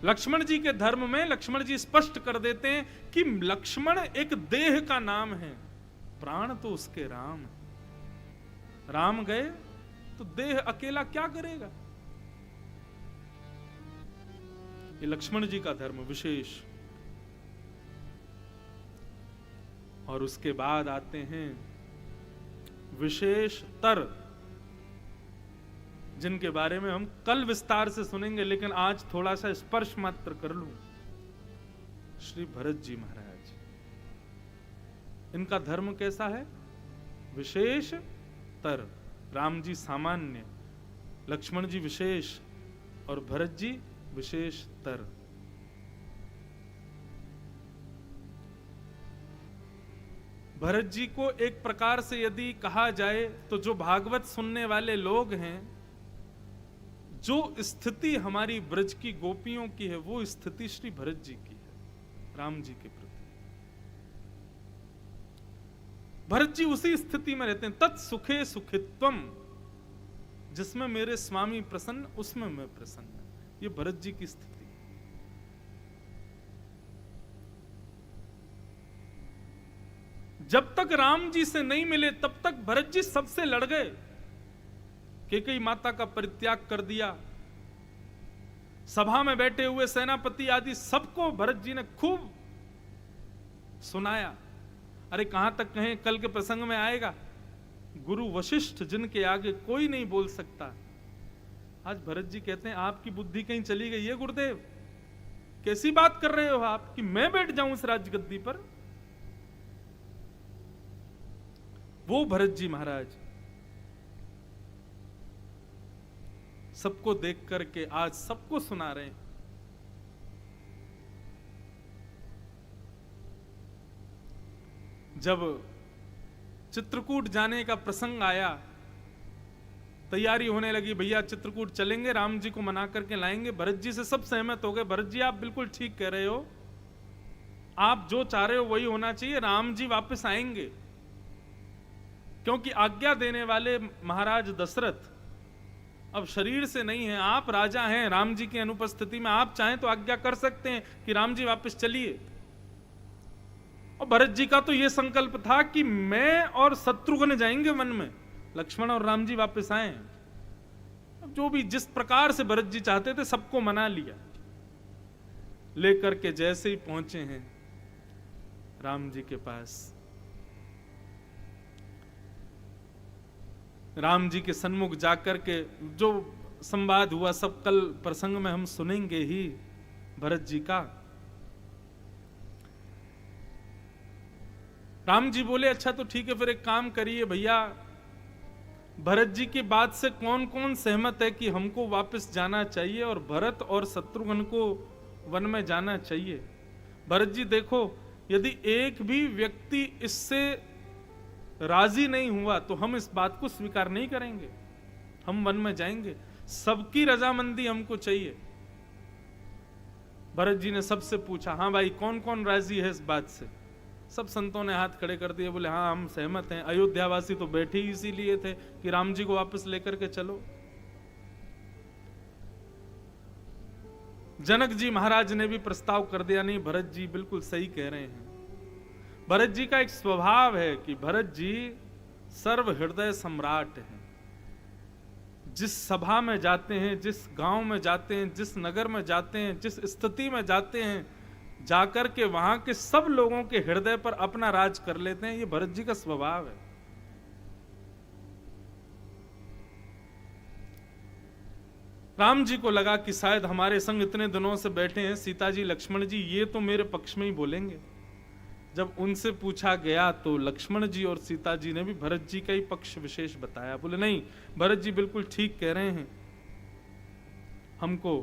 लक्ष्मण जी के धर्म में लक्ष्मण जी स्पष्ट कर देते हैं कि लक्ष्मण एक देह का नाम है, प्राण तो उसके राम है। राम गए तो देह अकेला क्या करेगा। ये लक्ष्मण जी का धर्म विशेष। और उसके बाद आते हैं विशेष तर, जिनके बारे में हम कल विस्तार से सुनेंगे, लेकिन आज थोड़ा सा स्पर्श मात्र कर लूं। श्री भरत जी महाराज, इनका धर्म कैसा है? विशेष तर। राम जी सामान्य, लक्ष्मण जी विशेष और भरत जी विशेष तर। भरत जी को एक प्रकार से यदि कहा जाए तो जो भागवत सुनने वाले लोग हैं, जो स्थिति हमारी ब्रज की गोपियों की है, वो स्थिति श्री भरत जी की है राम जी के प्रति। भरत जी उसी स्थिति में रहते हैं, तत् सुखे सुखित्वम, जिसमें मेरे स्वामी प्रसन्न उसमें मैं प्रसन्न। ये भरत जी की स्थिति। जब तक राम जी से नहीं मिले तब तक भरत जी सबसे लड़ गए। कैकेयी माता का परित्याग कर दिया, सभा में बैठे हुए सेनापति आदि सबको भरत जी ने खूब सुनाया। अरे कहां तक कहें, कल के प्रसंग में आएगा, गुरु वशिष्ठ जिनके आगे कोई नहीं बोल सकता। आज भरत जी कहते हैं आपकी बुद्धि कहीं चली गई है गुरुदेव, कैसी बात कर रहे हो आप कि मैं बैठ जाऊं इस राजगद्दी पर। वो भरत जी महाराज सबको देख करके आज सबको सुना रहे हैं। जब चित्रकूट जाने का प्रसंग आया, तैयारी होने लगी, भैया चित्रकूट चलेंगे, राम जी को मना करके लाएंगे। भरत जी से सब सहमत हो गए, भरत जी आप बिल्कुल ठीक कह रहे हो, आप जो चाह रहे हो वही होना चाहिए, राम जी वापस आएंगे। क्योंकि आज्ञा देने वाले महाराज दशरथ अब शरीर से नहीं है, आप राजा हैं, राम जी की अनुपस्थिति में आप चाहें तो आज्ञा कर सकते हैं कि राम जी वापस चलिए। और भरत जी का तो यह संकल्प था कि मैं और शत्रुघ्न जाएंगे वन में, लक्ष्मण और राम जी वापस आए। अब जो भी जिस प्रकार से भरत जी चाहते थे सबको मना लिया, लेकर के जैसे ही पहुंचे हैं राम जी के पास, राम जी के सन्मुख जाकर के जो संवाद हुआ सब कल प्रसंग में हम सुनेंगे ही भरत जी का। राम जी बोले अच्छा तो ठीक है, फिर एक काम करिए भैया, भरत जी की बात से कौन कौन सहमत है कि हमको वापस जाना चाहिए और भरत और शत्रुघ्न को वन में जाना चाहिए। भरत जी देखो, यदि एक भी व्यक्ति इससे राजी नहीं हुआ तो हम इस बात को स्वीकार नहीं करेंगे, हम वन में जाएंगे, सबकी रजामंदी हमको चाहिए। भरत जी ने सबसे पूछा, हाँ भाई कौन कौन राजी है इस बात से। सब संतों ने हाथ खड़े कर दिए, बोले हाँ हम सहमत हैं। अयोध्यावासी तो बैठे ही इसीलिए थे कि राम जी को वापस लेकर के चलो। जनक जी महाराज ने भी प्रस्ताव कर दिया, नहीं भरत जी बिल्कुल सही कह रहे हैं। भरत जी का एक स्वभाव है कि भरत जी सर्व हृदय सम्राट हैं। जिस सभा में जाते हैं, जिस गांव में जाते हैं, जिस नगर में जाते हैं, जिस स्थिति में जाते हैं, जाकर के वहां के सब लोगों के हृदय पर अपना राज कर लेते हैं। ये भरत जी का स्वभाव है। राम जी को लगा कि शायद हमारे संग इतने दिनों से बैठे हैं सीता जी लक्ष्मण जी, ये तो मेरे पक्ष में ही बोलेंगे। जब उनसे पूछा गया तो लक्ष्मण जी और सीता जी ने भी भरत जी का ही पक्ष विशेष बताया। बोले नहीं, भरत जी बिल्कुल ठीक कह रहे हैं, हमको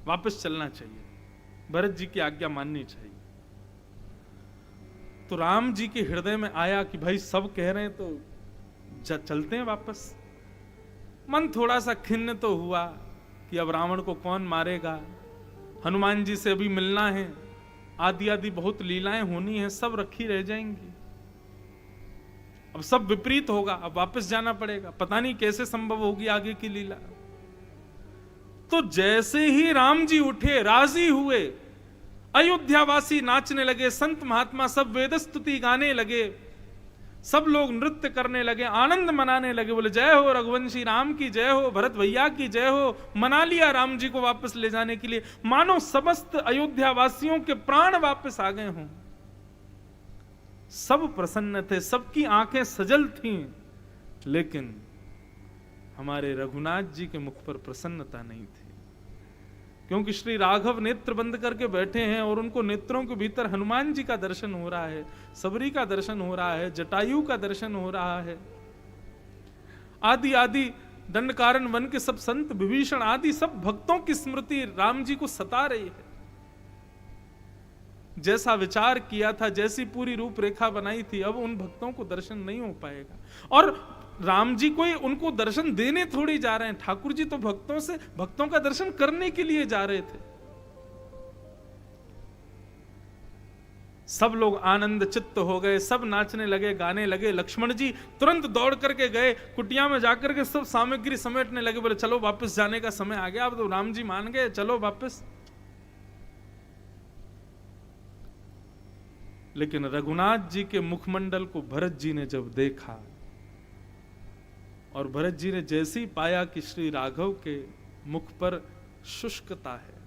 वापस चलना चाहिए, भरत जी की आज्ञा माननी चाहिए। तो राम जी के हृदय में आया कि भाई सब कह रहे हैं तो चलते हैं वापस। मन थोड़ा सा खिन्न तो हुआ कि अब रावण को कौन मारेगा, हनुमान जी से अभी मिलना है, आदि आदि बहुत लीलाएं होनी है, सब रखी रह जाएंगी, अब सब विपरीत होगा, अब वापस जाना पड़ेगा, पता नहीं कैसे संभव होगी आगे की लीला। तो जैसे ही राम जी उठे, राजी हुए, अयोध्यावासी नाचने लगे, संत महात्मा सब वेद स्तुति गाने लगे, सब लोग नृत्य करने लगे, आनंद मनाने लगे। बोले जय हो रघुवंशी राम की जय हो, भरत भैया की जय हो। मना लिया राम जी को वापस ले जाने के लिए, मानो समस्त अयोध्यावासियों के प्राण वापस आ गए हों। सब प्रसन्न थे, सबकी आंखें सजल थीं, लेकिन हमारे रघुनाथ जी के मुख पर प्रसन्नता नहीं थी, क्योंकि श्री राघव नेत्र बंद करके बैठे हैं और उनको नेत्रों के भीतर हनुमान जी का दर्शन हो रहा है, सबरी का दर्शन हो रहा है, जटायु का दर्शन हो रहा है, आदि आदि दंडकारण्य वन के सब संत, विभीषण आदि सब भक्तों की स्मृति राम जी को सता रही है। जैसा विचार किया था, जैसी पूरी रूपरेखा बनाई थी, अब उन भक्तों को दर्शन नहीं हो पाएगा। और राम जी कोई उनको दर्शन देने थोड़ी जा रहे हैं, ठाकुर जी तो भक्तों का दर्शन करने के लिए जा रहे थे। सब लोग आनंद चित्त हो गए, सब नाचने लगे, गाने लगे। लक्ष्मण जी तुरंत दौड़ करके गए, कुटिया में जाकर के सब सामग्री समेटने लगे। बोले चलो वापस जाने का समय आ गया, अब तो राम जी मान गए, चलो वापस। लेकिन रघुनाथ जी के मुखमंडल को भरत जी ने जब देखा, और भरत जी ने जैसे ही पाया कि श्री राघव के मुख पर शुष्कता है,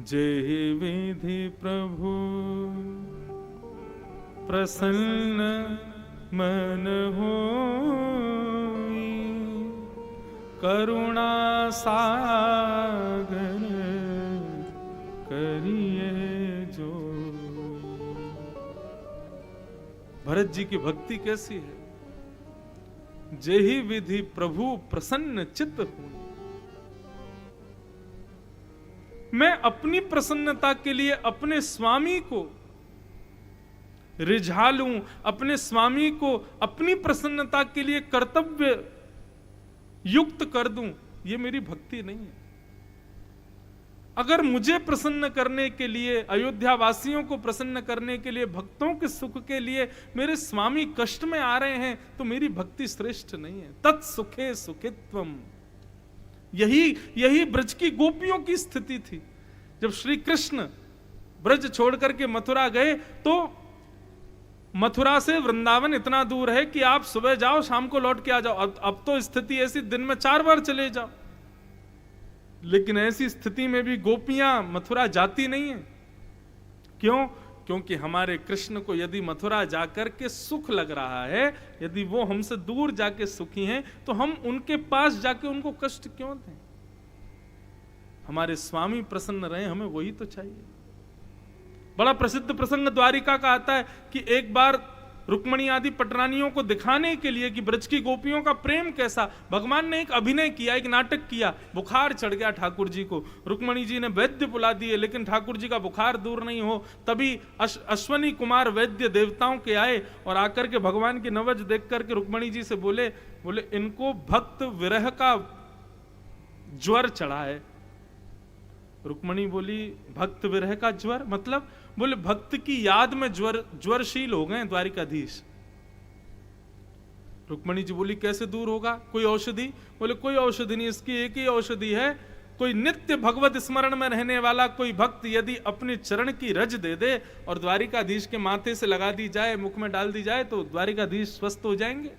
जेहि विधि प्रभु प्रसन्न मन होई, करुणा सागर करिए जो। भरत जी की भक्ति कैसी है, जेहि विधि प्रभु प्रसन्न चित्त हूं। मैं अपनी प्रसन्नता के लिए अपने स्वामी को रिझा लूं, अपने स्वामी को अपनी प्रसन्नता के लिए कर्तव्य युक्त कर दूं, ये मेरी भक्ति नहीं है। अगर मुझे प्रसन्न करने के लिए, अयोध्या वासियों को प्रसन्न करने के लिए, भक्तों के सुख के लिए मेरे स्वामी कष्ट में आ रहे हैं, तो मेरी भक्ति श्रेष्ठ नहीं है। तत्सुखे सुखित्वम, यही ब्रज की गोपियों की स्थिति थी। जब श्री कृष्ण ब्रज छोड़ करके मथुरा गए, तो मथुरा से वृंदावन इतना दूर है कि आप सुबह जाओ शाम को लौट के आ जाओ। अब तो स्थिति ऐसी, दिन में 4 बार चले जाओ। लेकिन ऐसी स्थिति में भी गोपियां मथुरा जाती नहीं है। क्यों? क्योंकि हमारे कृष्ण को यदि मथुरा जाकर के सुख लग रहा है, यदि वो हमसे दूर जाके सुखी हैं, तो हम उनके पास जाके उनको कष्ट क्यों दें? हमारे स्वामी प्रसन्न रहे, हमें वही तो चाहिए। बड़ा प्रसिद्ध प्रसंग द्वारिका का आता है कि एक बार रुक्मणी आदि पटरानियों को दिखाने के लिए कि ब्रज की गोपियों का प्रेम कैसा, भगवान ने एक अभिनय किया, एक नाटक किया। बुखार चढ़ गया ठाकुर जी को, रुक्मणी जी ने वैद्य बुला दिए, लेकिन ठाकुर जी का बुखार दूर नहीं हो। तभी अश्वनी कुमार वैद्य देवताओं के आए और आकर के भगवान की नवज देख करके रुक्मणी जी से बोले इनको भक्त विरह का ज्वर चढ़ा है। रुक्मणी बोली भक्त विरह का ज्वर मतलब? बोले भक्त की याद में ज्वरशील हो गए द्वारिकाधीश। रुक्मणी जी बोली कैसे दूर होगा, कोई औषधि? बोले कोई औषधि नहीं, इसकी एक ही औषधि है, कोई नित्य भगवत स्मरण में रहने वाला कोई भक्त यदि अपने चरण की रज दे दे और द्वारिकाधीश के माथे से लगा दी जाए, मुख में डाल दी जाए, तो द्वारिकाधीश स्वस्थ हो जाएंगे।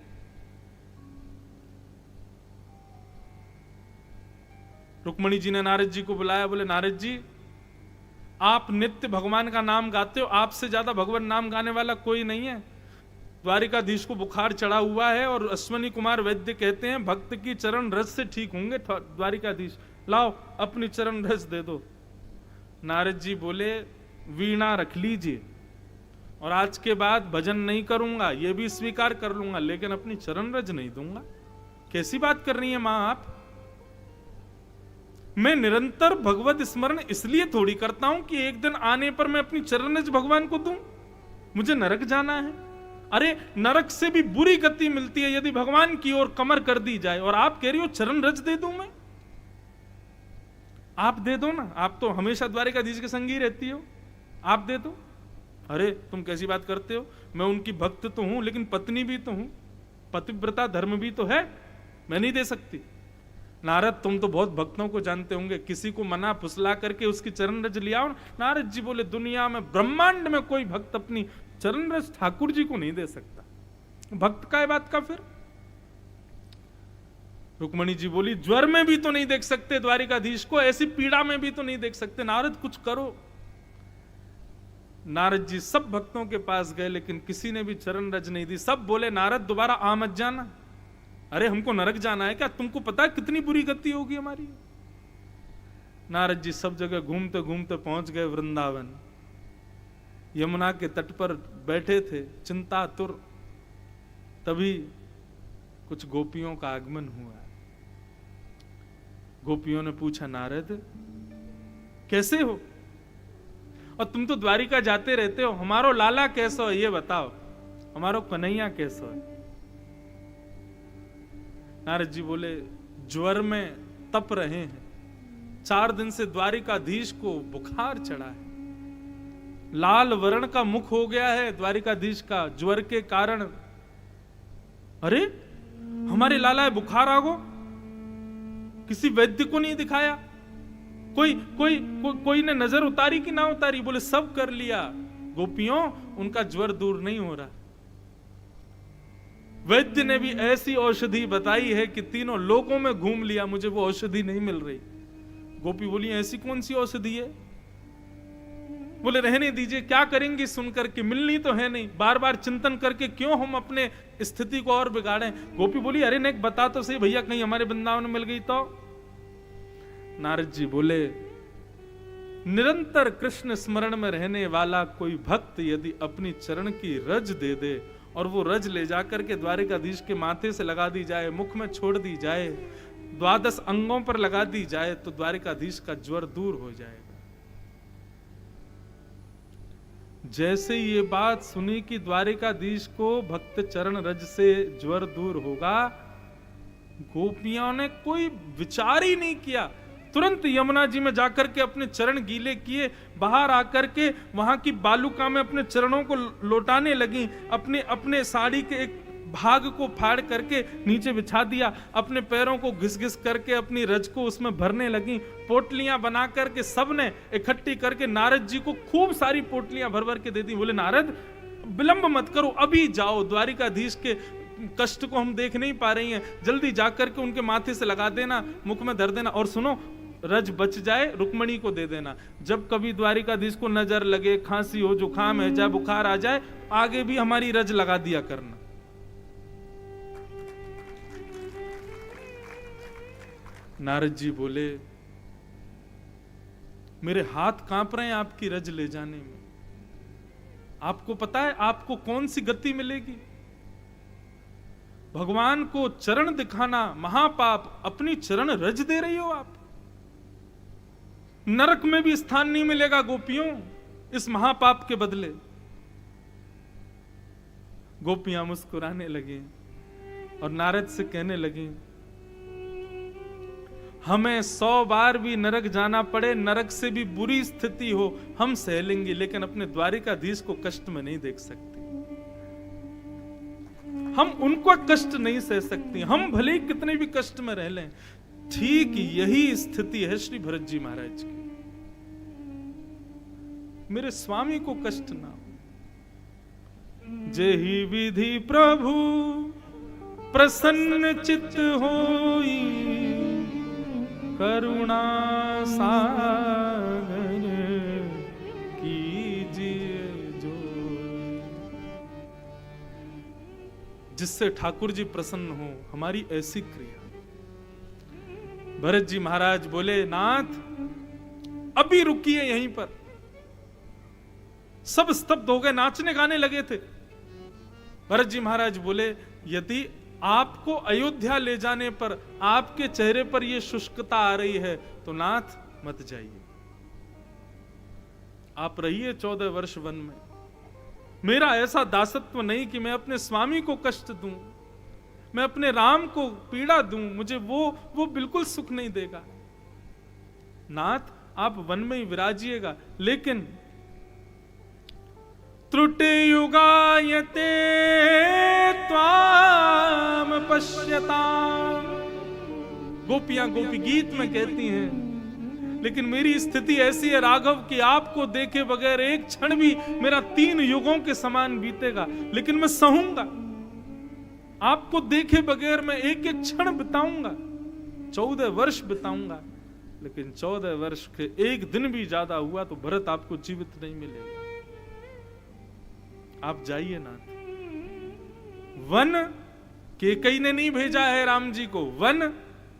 रुक्मणी जी ने नारद जी को बुलाया, बोले नारद जी आप नित्य भगवान का नाम गाते हो, आपसे ज्यादा भगवान नाम गाने वाला कोई नहीं है। द्वारिकाधीश को बुखार चढ़ा हुआ है और अश्वनी कुमार वैद्य कहते हैं भक्त की चरण रज से ठीक होंगे द्वारिकाधीश, लाओ अपनी चरण रज दे दो। नारद जी बोले वीणा रख लीजिए और आज के बाद भजन नहीं करूंगा, यह भी स्वीकार कर लूंगा, लेकिन अपनी चरण रज नहीं दूंगा। कैसी बात कर रही है मां आप? मैं निरंतर भगवत स्मरण इसलिए थोड़ी करता हूं कि एक दिन आने पर मैं अपनी चरण रज भगवान को दूं। मुझे नरक जाना है। अरे नरक से भी बुरी गति मिलती है यदि भगवान की ओर कमर कर दी जाए, और आप कह रही हो चरण रज दे दूं मैं? आप दे दो ना, आप तो हमेशा द्वारिकाधीश के संग ही रहती हो, आप दे दो। अरे तुम कैसी बात करते हो, मैं उनकी भक्त तो हूं लेकिन पत्नी भी तो हूं, पतिव्रता धर्म भी तो है, मैं नहीं दे सकती। नारद तुम तो बहुत भक्तों को जानते होंगे, किसी को मना फुसला करके उसकी चरण रज लिया। नारद जी बोले दुनिया में ब्रह्मांड में कोई भक्त अपनी चरण रज ठाकुर जी को नहीं दे सकता। भक्त का है बात का फिर? रुक्मणी जी बोली ज्वर में भी तो नहीं देख सकते द्वारिकाधीश को, ऐसी पीड़ा में भी तो नहीं देख सकते, नारद कुछ करो। नारद जी सब भक्तों के पास गए लेकिन किसी ने भी चरण रज नहीं दी। सब बोले नारद दोबारा आ मत जाना, अरे हमको नरक जाना है क्या, तुमको पता है कितनी बुरी गति होगी हमारी। नारद जी सब जगह घूमते घूमते पहुंच गए वृंदावन। यमुना के तट पर बैठे थे चिंतातुर, तभी कुछ गोपियों का आगमन हुआ। गोपियों ने पूछा नारद कैसे हो, और तुम तो द्वारिका जाते रहते हो, हमारो लाला कैसा हो ये बताओ, हमारो कन्हैया कैसा है। नारद जी बोले ज्वर में तप रहे हैं, 4 दिन से द्वारिकाधीश को बुखार चढ़ा है, लाल वर्ण का मुख हो गया है द्वारिकाधीश का ज्वर के कारण। अरे हमारे लाला बुखार आ गो, किसी वैद्य को नहीं दिखाया, कोई ने नजर उतारी कि ना उतारी? बोले सब कर लिया गोपियों, उनका ज्वर दूर नहीं हो रहा। वैद्य ने भी ऐसी औषधि बताई है कि तीनों लोकों में घूम लिया, मुझे वो औषधि नहीं मिल रही। गोपी बोली ऐसी कौन सी औषधि है? बोले रहने दीजिए, क्या करेंगी सुनकर के, मिलनी तो है नहीं, बार बार चिंतन करके क्यों हम अपने स्थिति को और बिगाड़ें। गोपी बोली अरे नेक बता तो सही भैया, कहीं हमारे वृंदावन में मिल गई तो। नारद जी बोले निरंतर कृष्ण स्मरण में रहने वाला कोई भक्त यदि अपनी चरण की रज दे दे और वो रज ले जाकर के द्वारिकाधीश के माथे से लगा दी जाए, मुख में छोड़ दी जाए, 12 अंगों पर लगा दी जाए, तो द्वारिकाधीश का ज्वर दूर हो जाएगा। जैसे ये बात सुनी कि द्वारिकाधीश को भक्त चरण रज से ज्वर दूर होगा, गोपियों ने कोई विचार ही नहीं किया, तुरंत यमुना जी में जाकर के अपने चरण गीले किए, बाहर आकर के वहां की बालुका में अपने चरणों को लौटाने लगी, अपने साड़ी के एक भाग को फाड़ करके नीचे बिछा दिया, अपने पैरों को घिस घिस करके अपनी रज को उसमें भरने लगी, पोटलियां बना करके सबने इकट्ठी करके नारद जी को खूब सारी पोटलियां भर भर के दे दी। बोले नारद विलंब मत करो, अभी जाओ, द्वारिकाधीश के कष्ट को हम देख नहीं पा रही हैं, जल्दी जाकर के उनके माथे से लगा देना, मुख में धर देना, और सुनो रज बच जाए रुक्मणी को दे देना। जब कभी द्वारिकाधीश को नजर लगे, खांसी हो, जुकाम है, चाहे बुखार आ जाए, आगे भी हमारी रज लगा दिया करना। नारद जी बोले मेरे हाथ कांप रहे हैं आपकी रज ले जाने में, आपको पता है आपको कौन सी गति मिलेगी? भगवान को चरण दिखाना महापाप, अपनी चरण रज दे रही हो आप, नरक में भी स्थान नहीं मिलेगा गोपियों इस महापाप के बदले। गोपियां मुस्कुराने लगी और नारद से कहने लगी हमें 100 बार भी नरक जाना पड़े, नरक से भी बुरी स्थिति हो, हम सह लेंगे, लेकिन अपने द्वारिकाधीश को कष्ट में नहीं देख सकते, हम उनको कष्ट नहीं सह सकती, हम भले ही कितने भी कष्ट में रह लें। ठीक यही स्थिति है श्री भरत जी महाराज की, मेरे स्वामी को कष्ट ना हो। जेहि विधि प्रभु प्रसन्न चित्त होई, करुणा सागर कीजिए जो। जिससे ठाकुर जी प्रसन्न हो, हमारी ऐसी क्रिया। भरत जी महाराज बोले, नाथ अभी रुकिए यहीं पर। सब स्तब्ध हो गए, नाचने गाने लगे थे। भरत जी महाराज बोले, यदि आपको अयोध्या ले जाने पर आपके चेहरे पर यह शुष्कता आ रही है तो नाथ मत जाइए, आप रहिए 14 वर्ष वन में। मेरा ऐसा दासत्व नहीं कि मैं अपने स्वामी को कष्ट दूं, मैं अपने राम को पीड़ा दूं, मुझे वो बिल्कुल सुख नहीं देगा। नाथ आप वन में ही विराजिएगा, लेकिन त्रुटि युगायते त्वाम पश्यताम, गोपियां गोपी गीत में कहती हैं, लेकिन मेरी स्थिति ऐसी है राघव कि आपको देखे बगैर एक क्षण भी मेरा 3 युगों के समान बीतेगा, लेकिन मैं सहूंगा। आपको देखे बगैर मैं एक एक क्षण बिताऊंगा, 14 वर्ष बिताऊंगा, लेकिन 14 वर्ष के एक दिन भी ज्यादा हुआ तो भरत आपको जीवित नहीं मिलेगा। आप जाइए नाथ। वन केकई ने नहीं भेजा है राम जी को, वन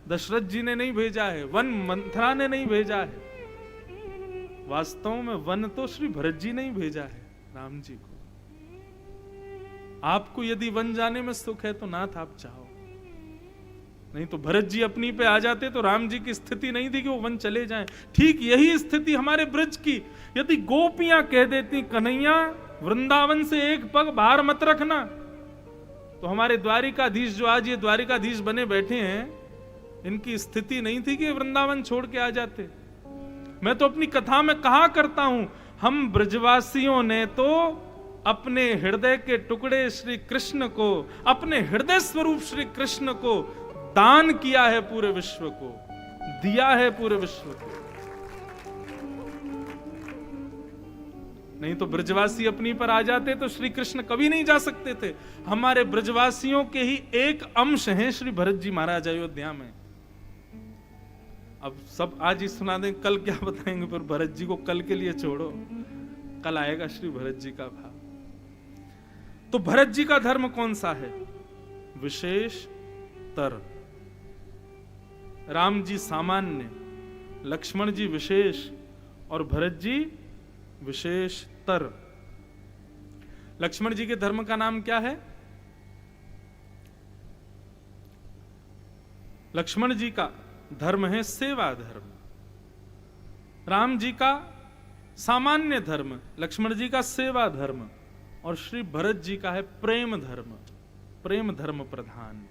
दशरथ जी ने नहीं भेजा है, वन मंथरा ने नहीं भेजा है। वास्तव में वन तो श्री भरत जी ने ही भेजा है राम जी को। आपको यदि वन जाने में सुख है तो नाथ आप जाओ, नहीं तो भरत जी अपनी पे आ जाते तो राम जी की स्थिति नहीं थी कि वो वन चले जाएं। ठीक यही स्थिति हमारे ब्रज की। यदि गोपियां कह देती कन्हैया वृंदावन से एक पग बाहर मत रखना, तो हमारे द्वारिकाधीश जो आज ये द्वारिकाधीश बने बैठे हैं, इनकी स्थिति नहीं थी कि वृंदावन छोड़ के आ जाते। मैं तो अपनी कथा में कहा करता हूं, हम ब्रजवासियों ने तो अपने हृदय के टुकड़े श्री कृष्ण को, अपने हृदय स्वरूप श्री कृष्ण को दान किया है, पूरे विश्व को दिया है, पूरे विश्व को। नहीं तो ब्रजवासी अपनी पर आ जाते तो श्री कृष्ण कभी नहीं जा सकते थे। हमारे ब्रजवासियों के ही एक अंश हैं श्री भरत जी महाराज अयोध्या में। अब सब आज ही सुना दें, कल क्या बताएंगे, पर भरत जी को कल के लिए छोड़ो, कल आएगा श्री भरत जी का भाव। तो भरत जी का धर्म कौन सा है? विशेष तर। राम जी सामान्य, लक्ष्मण जी विशेष और भरत जी विशेष तर। लक्ष्मण जी के धर्म का नाम क्या है? लक्ष्मण जी का धर्म है सेवा धर्म। राम जी का सामान्य धर्म, लक्ष्मण जी का सेवा धर्म, और श्री भरत जी का है प्रेम धर्म, प्रेम धर्म प्रधान।